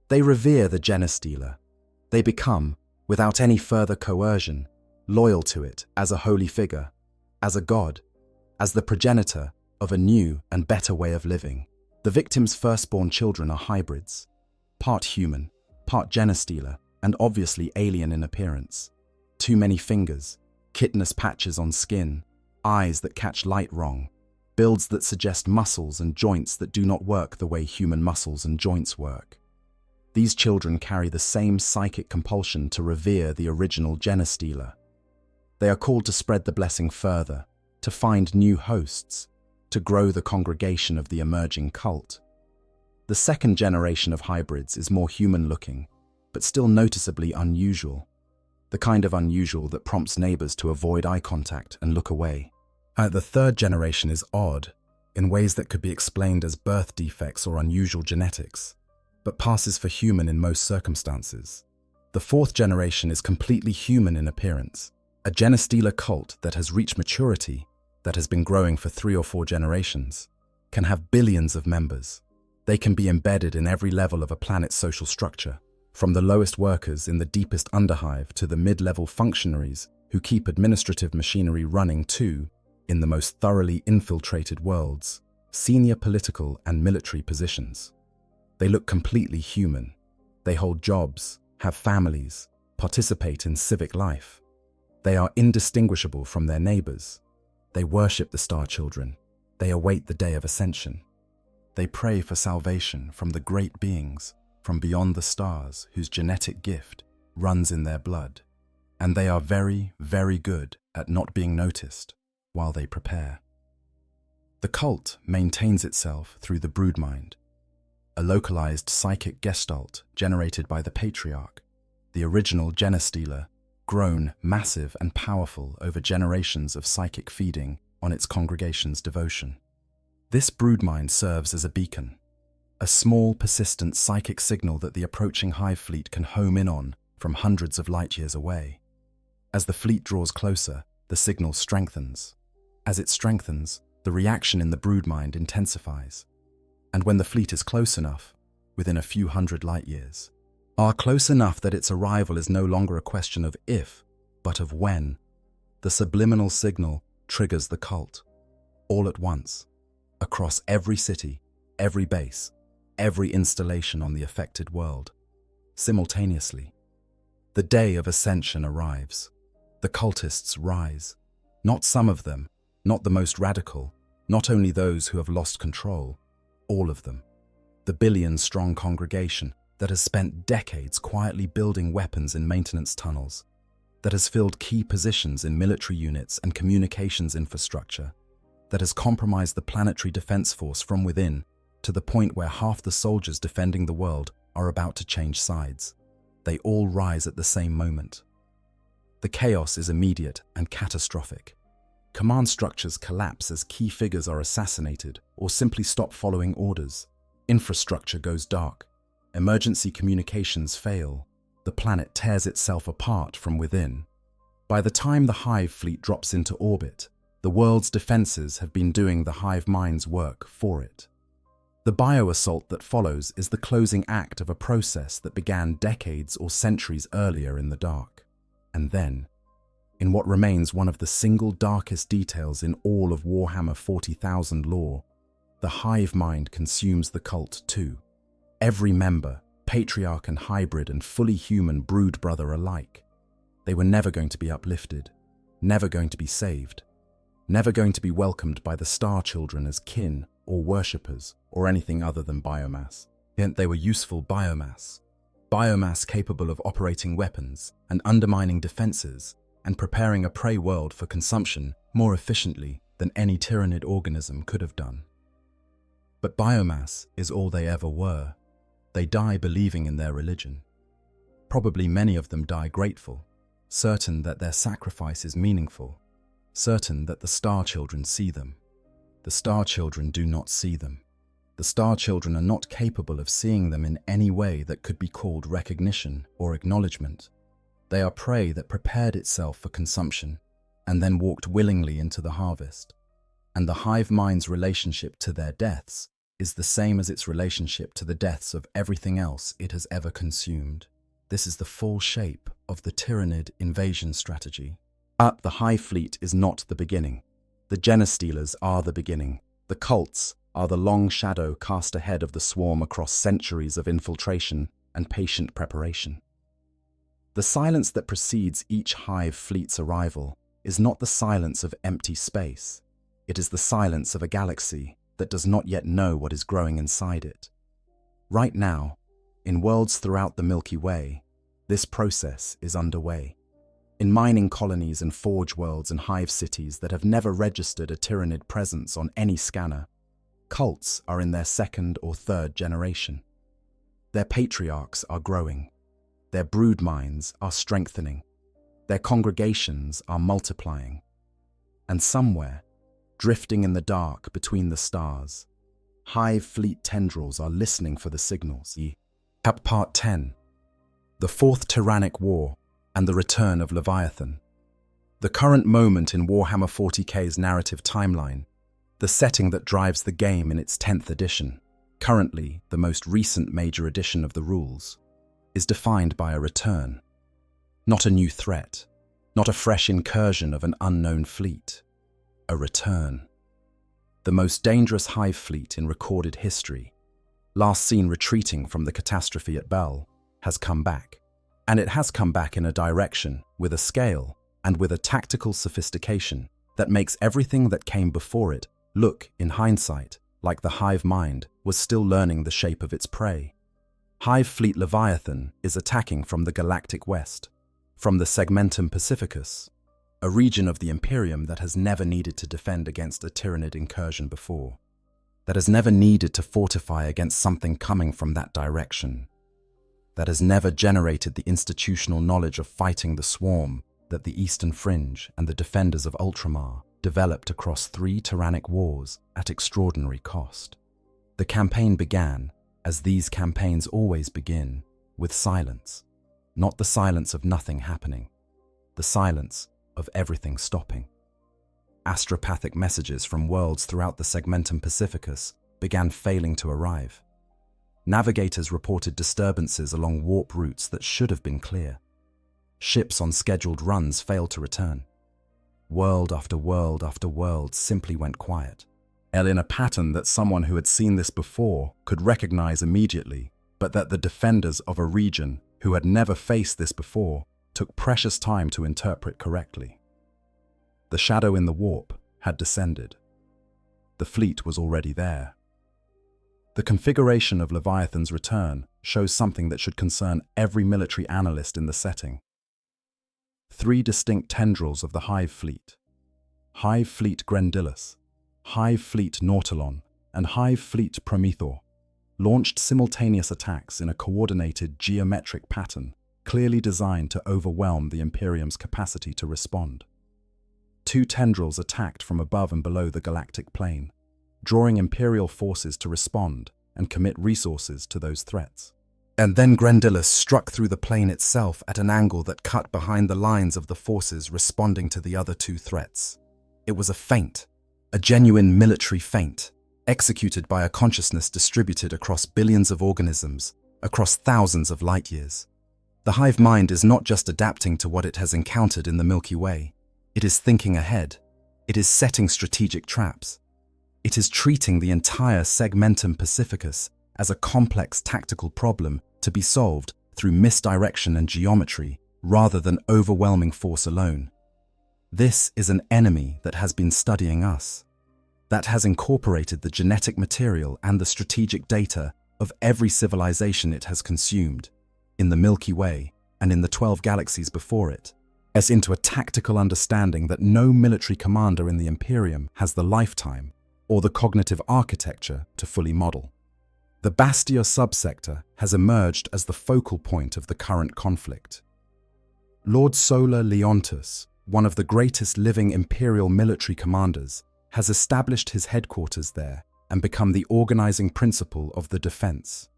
They revere the Genestealer. They become, without any further coercion, loyal to it as a holy figure, as a god, as the progenitor of a new and better way of living. The victim's firstborn children are hybrids, part human, part Genestealer, and obviously alien in appearance. Too many fingers, chitinous patches on skin, eyes that catch light wrong, builds that suggest muscles and joints that do not work the way human muscles and joints work. These children carry the same psychic compulsion to revere the original Genestealer. They are called to spread the blessing further, to find new hosts, to grow the congregation of the emerging cult. The second generation of hybrids is more human-looking, but still noticeably unusual. The kind of unusual that prompts neighbors to avoid eye contact and look away. The third generation is odd, in ways that could be explained as birth defects or unusual genetics, but passes for human in most circumstances. The fourth generation is completely human in appearance, a genestealer cult that has reached maturity, that has been growing for 3 or 4 generations, can have billions of members. They can be embedded in every level of a planet's social structure, from the lowest workers in the deepest underhive to the mid-level functionaries who keep administrative machinery running to, in the most thoroughly infiltrated worlds, senior political and military positions. They look completely human. They hold jobs, have families, participate in civic life. They are indistinguishable from their neighbors. They worship the Star Children. They await the day of ascension. They pray for salvation from the great beings from beyond the stars whose genetic gift runs in their blood. And they are very, very good at not being noticed while they prepare. The cult maintains itself through the broodmind, a localized psychic gestalt generated by the patriarch, the original genestealer, grown massive and powerful over generations of psychic feeding on its congregation's devotion. This broodmind serves as a beacon, a small, persistent psychic signal that the approaching hive fleet can home in on from hundreds of light years away. As the fleet draws closer, the signal strengthens. As it strengthens, the reaction in the broodmind intensifies. And when the fleet is close enough, within a few hundred light years, are close enough that its arrival is no longer a question of if, but of when, the subliminal signal triggers the cult, all at once, across every city, every base, every installation on the affected world, simultaneously. The day of ascension arrives. The cultists rise. Not some of them, not the most radical, not only those who have lost control, all of them. The billion-strong congregation that has spent decades quietly building weapons in maintenance tunnels, that has filled key positions in military units and communications infrastructure, that has compromised the planetary defense force from within to the point where half the soldiers defending the world are about to change sides. They all rise at the same moment. The chaos is immediate and catastrophic. Command structures collapse as key figures are assassinated or simply stop following orders. Infrastructure goes dark. Emergency communications fail. The planet tears itself apart from within. By the time the hive fleet drops into orbit, the world's defenses have been doing the hive mind's work for it. The bioassault that follows is the closing act of a process that began decades or centuries earlier in the dark. And then, in what remains one of the single darkest details in all of Warhammer 40,000 lore, the hive mind consumes the cult too. Every member, patriarch and hybrid and fully human brood brother alike. They were never going to be uplifted, never going to be saved, never going to be welcomed by the Star Children as kin or worshippers or anything other than biomass. Yet they were useful biomass. Biomass capable of operating weapons and undermining defenses and preparing a prey world for consumption more efficiently than any Tyranid organism could have done. But biomass is all they ever were. They die believing in their religion. Probably many of them die grateful, certain that their sacrifice is meaningful, certain that the Star Children see them. The Star Children do not see them. The Star Children are not capable of seeing them in any way that could be called recognition or acknowledgement. They are prey that prepared itself for consumption and then walked willingly into the harvest. And the hive mind's relationship to their deaths is the same as its relationship to the deaths of everything else it has ever consumed. This is the full shape of the Tyranid invasion strategy. But the hive fleet is not the beginning. The genestealers are the beginning. The cults are the long shadow cast ahead of the swarm across centuries of infiltration and patient preparation. The silence that precedes each hive fleet's arrival is not the silence of empty space. It is the silence of a galaxy that does not yet know what is growing inside it. Right now, in worlds throughout the Milky Way, this process is underway. In mining colonies and forge worlds and hive cities that have never registered a Tyranid presence on any scanner, cults are in their second or third generation. Their patriarchs are growing. Their brood minds are strengthening. Their congregations are multiplying. And somewhere, drifting in the dark between the stars, hive fleet tendrils are listening for the signals. Part 10. The Fourth Tyrannic War and the Return of Leviathan. The current moment in Warhammer 40k's narrative timeline, the setting that drives the game in its 10th edition, currently the most recent major edition of the rules, is defined by a return. Not a new threat, not a fresh incursion of an unknown fleet. A return. The most dangerous hive fleet in recorded history, last seen retreating from the catastrophe at Bell, has come back. And it has come back in a direction, with a scale, and with a tactical sophistication that makes everything that came before it look, in hindsight, like the hive mind was still learning the shape of its prey. Hive Fleet Leviathan is attacking from the galactic west, from the Segmentum Pacificus, a region of the Imperium that has never needed to defend against a Tyranid incursion before, that has never needed to fortify against something coming from that direction, that has never generated the institutional knowledge of fighting the swarm that the Eastern Fringe and the defenders of Ultramar developed across 3 tyrannic wars at extraordinary cost. The campaign began, as these campaigns always begin, with silence. Not the silence of nothing happening, the silence of everything stopping. Astropathic messages from worlds throughout the Segmentum Pacificus began failing to arrive. Navigators reported disturbances along warp routes that should have been clear. Ships on scheduled runs failed to return. World after world after world simply went quiet. In a pattern that someone who had seen this before could recognize immediately, but that the defenders of a region who had never faced this before took precious time to interpret correctly. The shadow in the warp had descended. The fleet was already there. The configuration of Leviathan's return shows something that should concern every military analyst in the setting. 3 distinct tendrils of the Hive Fleet, Hive Fleet Grendilus, Hive Fleet Nautilon, and Hive Fleet Promethor, launched simultaneous attacks in a coordinated geometric pattern, clearly designed to overwhelm the Imperium's capacity to respond. 2 tendrils attacked from above and below the galactic plane, drawing Imperial forces to respond and commit resources to those threats. And then Grendilus struck through the plane itself at an angle that cut behind the lines of the forces responding to the other 2 threats. It was a feint, a genuine military feint, executed by a consciousness distributed across billions of organisms, across thousands of light years. The hive mind is not just adapting to what it has encountered in the Milky Way. It is thinking ahead. It is setting strategic traps. It is treating the entire Segmentum Pacificus as a complex tactical problem to be solved through misdirection and geometry rather than overwhelming force alone. This is an enemy that has been studying us, that has incorporated the genetic material and the strategic data of every civilization it has consumed, in the Milky Way and in the 12 galaxies before it, as into a tactical understanding that no military commander in the Imperium has the lifetime or the cognitive architecture to fully model. The Bastia subsector has emerged as the focal point of the current conflict. Lord Solar Leontus, one of the greatest living Imperial military commanders, has established his headquarters there and become the organizing principle of the defense.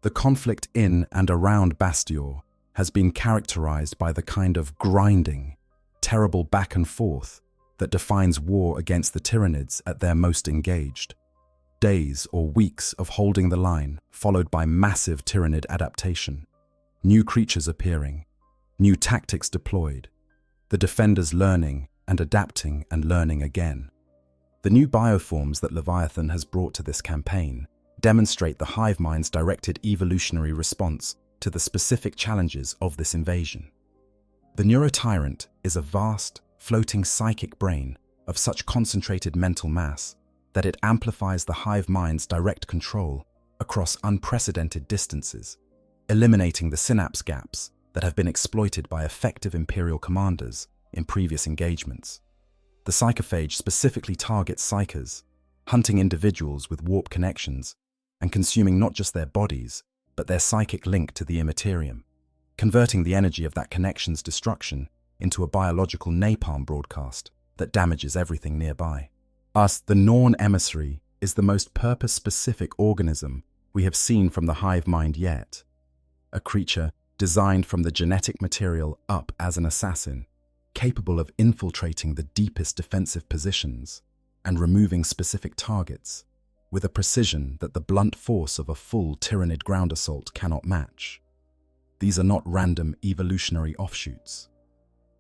The conflict in and around Bastia has been characterized by the kind of grinding, terrible back and forth that defines war against the Tyranids at their most engaged. Days or weeks of holding the line, followed by massive Tyranid adaptation, new creatures appearing, new tactics deployed, the defenders learning and adapting and learning again. The new bioforms that Leviathan has brought to this campaign demonstrate the hive mind's directed evolutionary response to the specific challenges of this invasion. The Neurotyrant is a vast, floating psychic brain of such concentrated mental mass that it amplifies the hive mind's direct control across unprecedented distances, eliminating the synapse gaps that have been exploited by effective Imperial commanders in previous engagements. The psychophage specifically targets psychers, hunting individuals with warp connections and consuming not just their bodies, but their psychic link to the Imperium, converting the energy of that connection's destruction into a biological napalm broadcast that damages everything nearby. The Norn emissary, is the most purpose-specific organism we have seen from the hive mind yet. A creature designed from the genetic material up as an assassin, capable of infiltrating the deepest defensive positions and removing specific targets with a precision that the blunt force of a full Tyranid ground assault cannot match. These are not random evolutionary offshoots.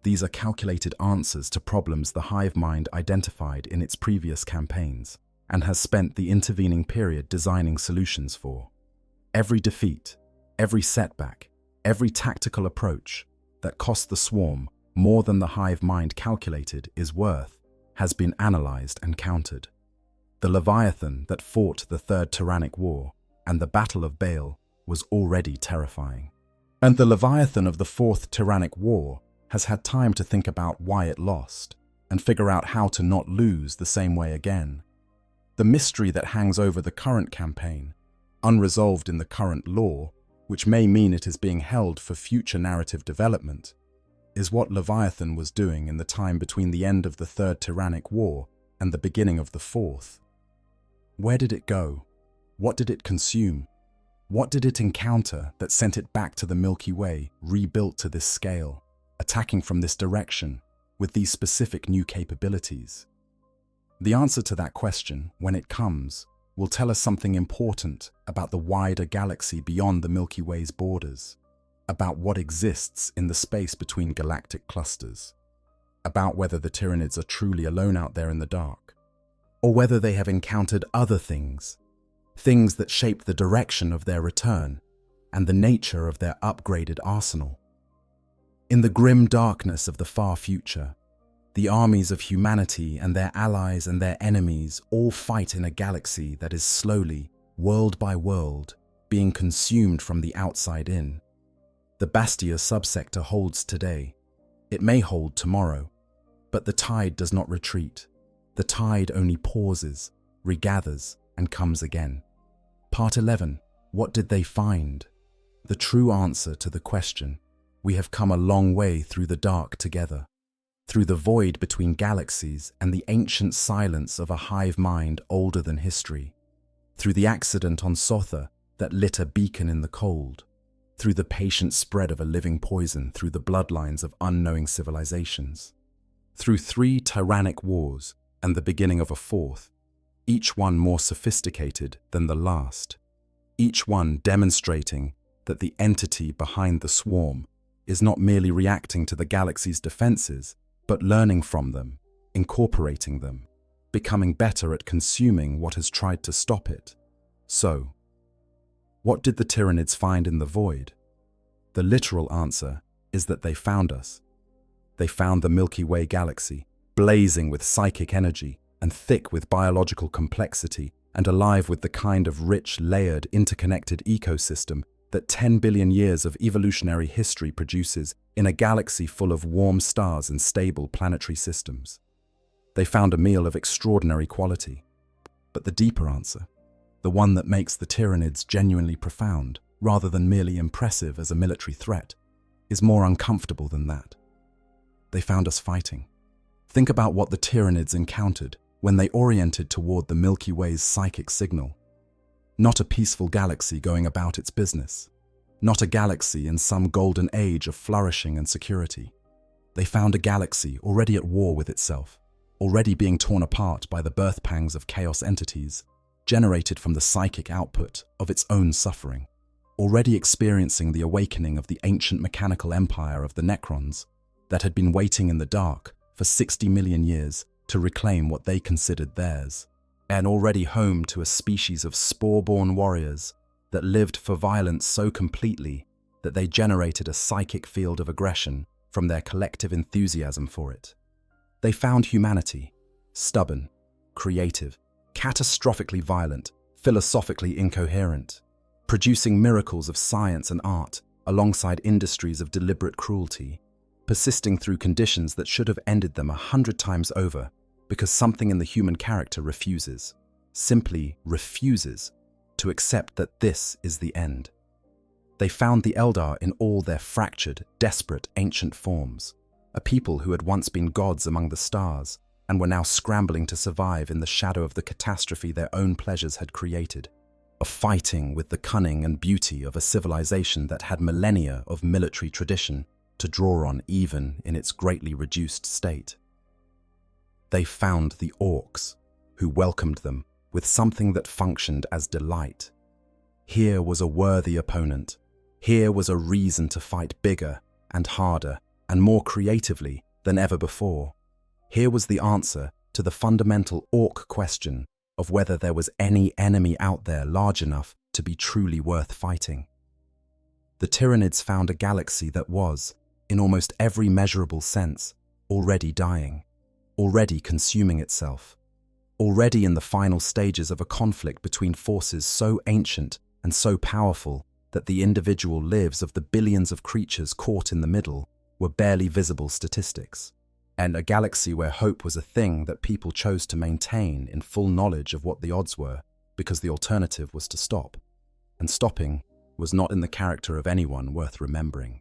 These are calculated answers to problems the hive mind identified in its previous campaigns and has spent the intervening period designing solutions for. Every defeat, every setback, every tactical approach that cost the swarm more than the hive mind calculated is worth has been analyzed and countered. The Leviathan that fought the Third Tyrannic War and the Battle of Baal was already terrifying. And the Leviathan of the Fourth Tyrannic War has had time to think about why it lost and figure out how to not lose the same way again. The mystery that hangs over the current campaign, unresolved in the current lore, which may mean it is being held for future narrative development, is what Leviathan was doing in the time between the end of the Third Tyrannic War and the beginning of the Fourth. Where did it go? What did it consume? What did it encounter that sent it back to the Milky Way, rebuilt to this scale, attacking from this direction, with these specific new capabilities? The answer to that question, when it comes, will tell us something important about the wider galaxy beyond the Milky Way's borders, about what exists in the space between galactic clusters, about whether the Tyranids are truly alone out there in the dark, or whether they have encountered other things that shape the direction of their return and the nature of their upgraded arsenal. In the grim darkness of the far future, the armies of humanity and their allies and their enemies all fight in a galaxy that is slowly, world by world, being consumed from the outside in. The Bastia subsector holds today. It may hold tomorrow, but the tide does not retreat. The tide only pauses, regathers, and comes again. Part 11. What did they find? The true answer to the question. We have come a long way through the dark together, through the void between galaxies and the ancient silence of a hive mind older than history, through the accident on Sotha that lit a beacon in the cold, through the patient spread of a living poison through the bloodlines of unknowing civilizations, through 3 tyrannic wars and the beginning of a 4th, each one more sophisticated than the last, each one demonstrating that the entity behind the swarm is not merely reacting to the galaxy's defenses, but learning from them, incorporating them, becoming better at consuming what has tried to stop it. So, what did the Tyranids find in the void? The literal answer is that they found us. They found the Milky Way galaxy, blazing with psychic energy and thick with biological complexity and alive with the kind of rich, layered, interconnected ecosystem that 10 billion years of evolutionary history produces in a galaxy full of warm stars and stable planetary systems. They found a meal of extraordinary quality. But the deeper answer, the one that makes the Tyranids genuinely profound, rather than merely impressive as a military threat, is more uncomfortable than that. They found us fighting. Think about what the Tyranids encountered when they oriented toward the Milky Way's psychic signal. Not a peaceful galaxy going about its business. Not a galaxy in some golden age of flourishing and security. They found a galaxy already at war with itself, already being torn apart by the birth pangs of chaos entities, generated from the psychic output of its own suffering, already experiencing the awakening of the ancient mechanical empire of the Necrons that had been waiting in the dark for 60 million years to reclaim what they considered theirs, and already home to a species of spore-born warriors that lived for violence so completely that they generated a psychic field of aggression from their collective enthusiasm for it. They found humanity, stubborn, creative, catastrophically violent, philosophically incoherent, producing miracles of science and art alongside industries of deliberate cruelty, persisting through conditions that should have ended them 100 times over because something in the human character refuses. simply refuses to accept that this is the end. They found the Eldar in all their fractured, desperate, ancient forms, a people who had once been gods among the stars and were now scrambling to survive in the shadow of the catastrophe their own pleasures had created, of fighting with the cunning and beauty of a civilization that had millennia of military tradition to draw on even in its greatly reduced state. They found the orcs, who welcomed them with something that functioned as delight. Here was a worthy opponent. Here was a reason to fight bigger and harder and more creatively than ever before. Here was the answer to the fundamental orc question of whether there was any enemy out there large enough to be truly worth fighting. The Tyranids found a galaxy that was, in almost every measurable sense, already dying, already consuming itself, already in the final stages of a conflict between forces so ancient and so powerful that the individual lives of the billions of creatures caught in the middle were barely visible statistics, and a galaxy where hope was a thing that people chose to maintain in full knowledge of what the odds were, because the alternative was to stop. And stopping was not in the character of anyone worth remembering.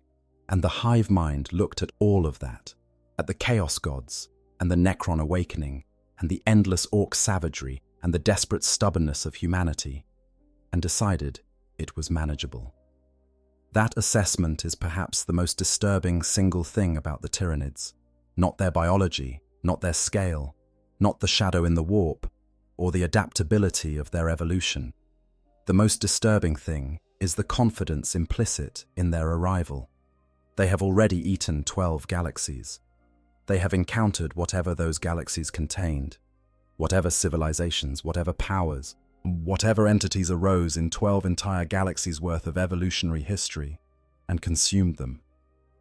And the hive mind looked at all of that, at the chaos gods, and the Necron awakening, and the endless orc savagery, and the desperate stubbornness of humanity, and decided it was manageable. That assessment is perhaps the most disturbing single thing about the Tyranids. Not their biology, not their scale, not the shadow in the warp, or the adaptability of their evolution. The most disturbing thing is the confidence implicit in their arrival. They have already eaten 12 galaxies. They have encountered whatever those galaxies contained, whatever civilizations, whatever powers, whatever entities arose in 12 entire galaxies worth of evolutionary history, and consumed them.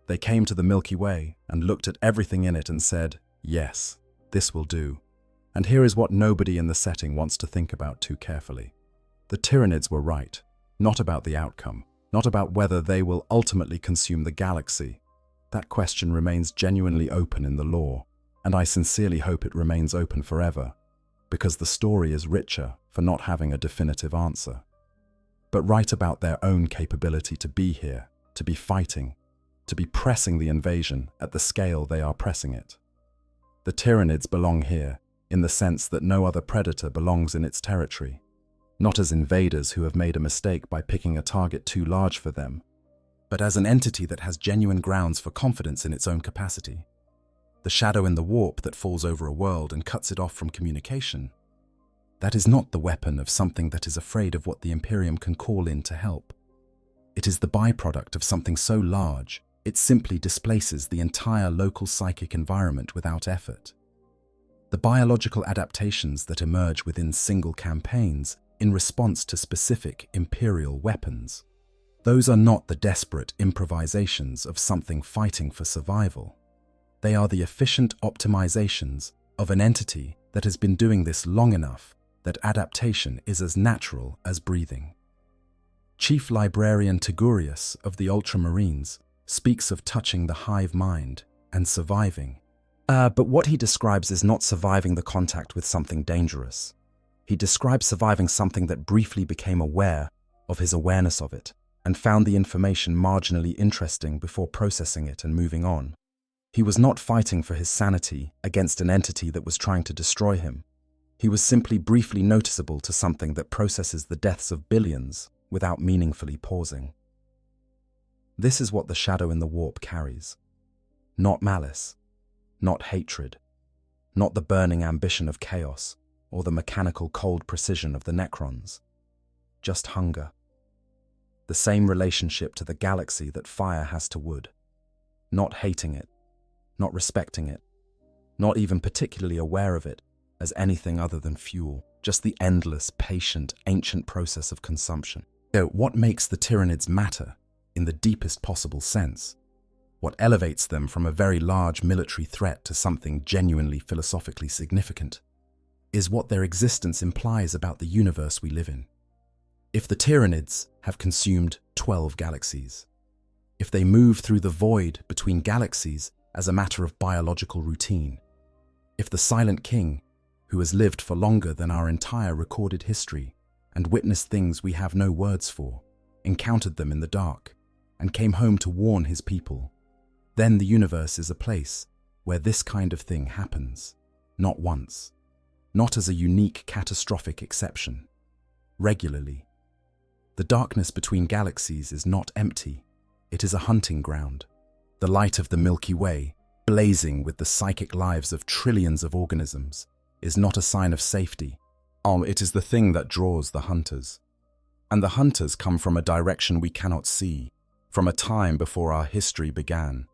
They came to the Milky Way and looked at everything in it and said, yes, this will do. And here is what nobody in the setting wants to think about too carefully. The Tyranids were right, not about the outcome, not about whether they will ultimately consume the galaxy. That question remains genuinely open in the lore, and I sincerely hope it remains open forever, because the story is richer for not having a definitive answer. But right about their own capability to be here, to be fighting, to be pressing the invasion at the scale they are pressing it. The Tyranids belong here, in the sense that no other predator belongs in its territory, not as invaders who have made a mistake by picking a target too large for them, but as an entity that has genuine grounds for confidence in its own capacity. The shadow in the warp that falls over a world and cuts it off from communication. That is not the weapon of something that is afraid of what the Imperium can call in to help. It is the byproduct of something so large, it simply displaces the entire local psychic environment without effort. The biological adaptations that emerge within single campaigns in response to specific Imperial weapons. Those are not the desperate improvisations of something fighting for survival. They are the efficient optimizations of an entity that has been doing this long enough that adaptation is as natural as breathing. Chief Librarian Tigurius of the Ultramarines speaks of touching the hive mind and surviving. But what he describes is not surviving the contact with something dangerous. He describes surviving something that briefly became aware of his awareness of it and found the information marginally interesting before processing it and moving on. He was not fighting for his sanity against an entity that was trying to destroy him. He was simply briefly noticeable to something that processes the deaths of billions without meaningfully pausing. This is what the shadow in the warp carries. Not malice, not hatred, not the burning ambition of chaos or the mechanical cold precision of the Necrons. Just hunger. The same relationship to the galaxy that fire has to wood. Not hating it, not respecting it, not even particularly aware of it as anything other than fuel, just the endless, patient, ancient process of consumption. What makes the Tyranids matter in the deepest possible sense? What elevates them from a very large military threat to something genuinely philosophically significant is what their existence implies about the universe we live in. If the Tyranids have consumed 12 galaxies, if they move through the void between galaxies as a matter of biological routine, if the Silent King who has lived for longer than our entire recorded history and witnessed things we have no words for, encountered them in the dark, and came home to warn his people. Then the universe is a place where this kind of thing happens, not once, not as a unique catastrophic exception, regularly. The darkness between galaxies is not empty, it is a hunting ground. The light of the Milky Way, blazing with the psychic lives of trillions of organisms, is not a sign of safety. It is the thing that draws the hunters. And the hunters come from a direction we cannot see, from a time before our history began,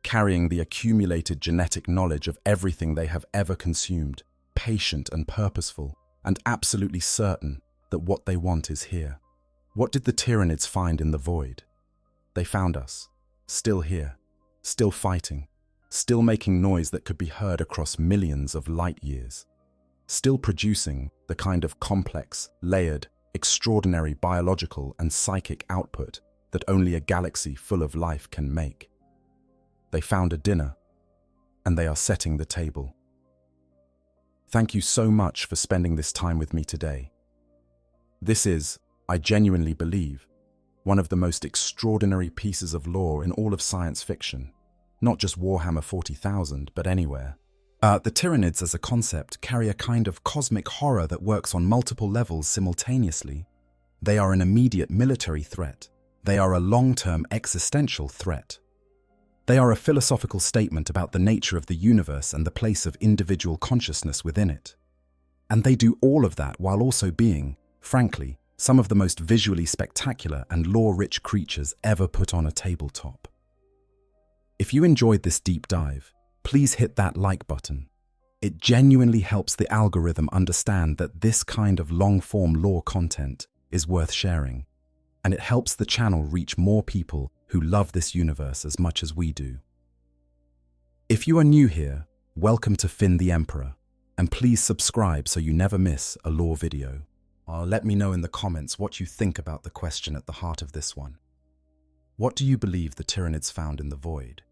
carrying the accumulated genetic knowledge of everything they have ever consumed, patient and purposeful, and absolutely certain that what they want is here. What did the Tyranids find in the void? They found us, still here, still fighting, still making noise that could be heard across millions of light years, still producing the kind of complex, layered, extraordinary biological and psychic output that only a galaxy full of life can make. They found a dinner, and they are setting the table. Thank you so much for spending this time with me today. This is, I genuinely believe, one of the most extraordinary pieces of lore in all of science fiction, not just Warhammer 40,000, but anywhere. The Tyranids as a concept carry a kind of cosmic horror that works on multiple levels simultaneously. They are an immediate military threat. They are a long-term existential threat. They are a philosophical statement about the nature of the universe and the place of individual consciousness within it. And they do all of that while also being, frankly, some of the most visually spectacular and lore-rich creatures ever put on a tabletop. If you enjoyed this deep dive, please hit that like button. It genuinely helps the algorithm understand that this kind of long-form lore content is worth sharing, and it helps the channel reach more people who love this universe as much as we do. If you are new here, welcome to Finn the Emperor, and please subscribe so you never miss a lore video. Let me know in the comments what you think about the question at the heart of this one. What do you believe the Tyranids found in the void?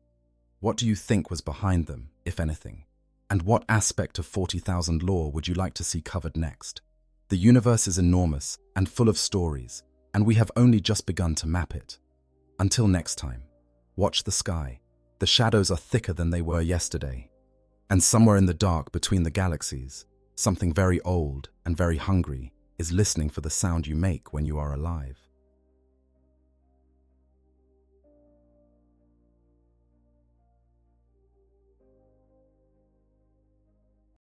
What do you think was behind them, if anything? And what aspect of 40,000 lore would you like to see covered next? The universe is enormous and full of stories, and we have only just begun to map it. Until next time, watch the sky. The shadows are thicker than they were yesterday. And somewhere in the dark between the galaxies, something very old and very hungry is listening for the sound you make when you are alive.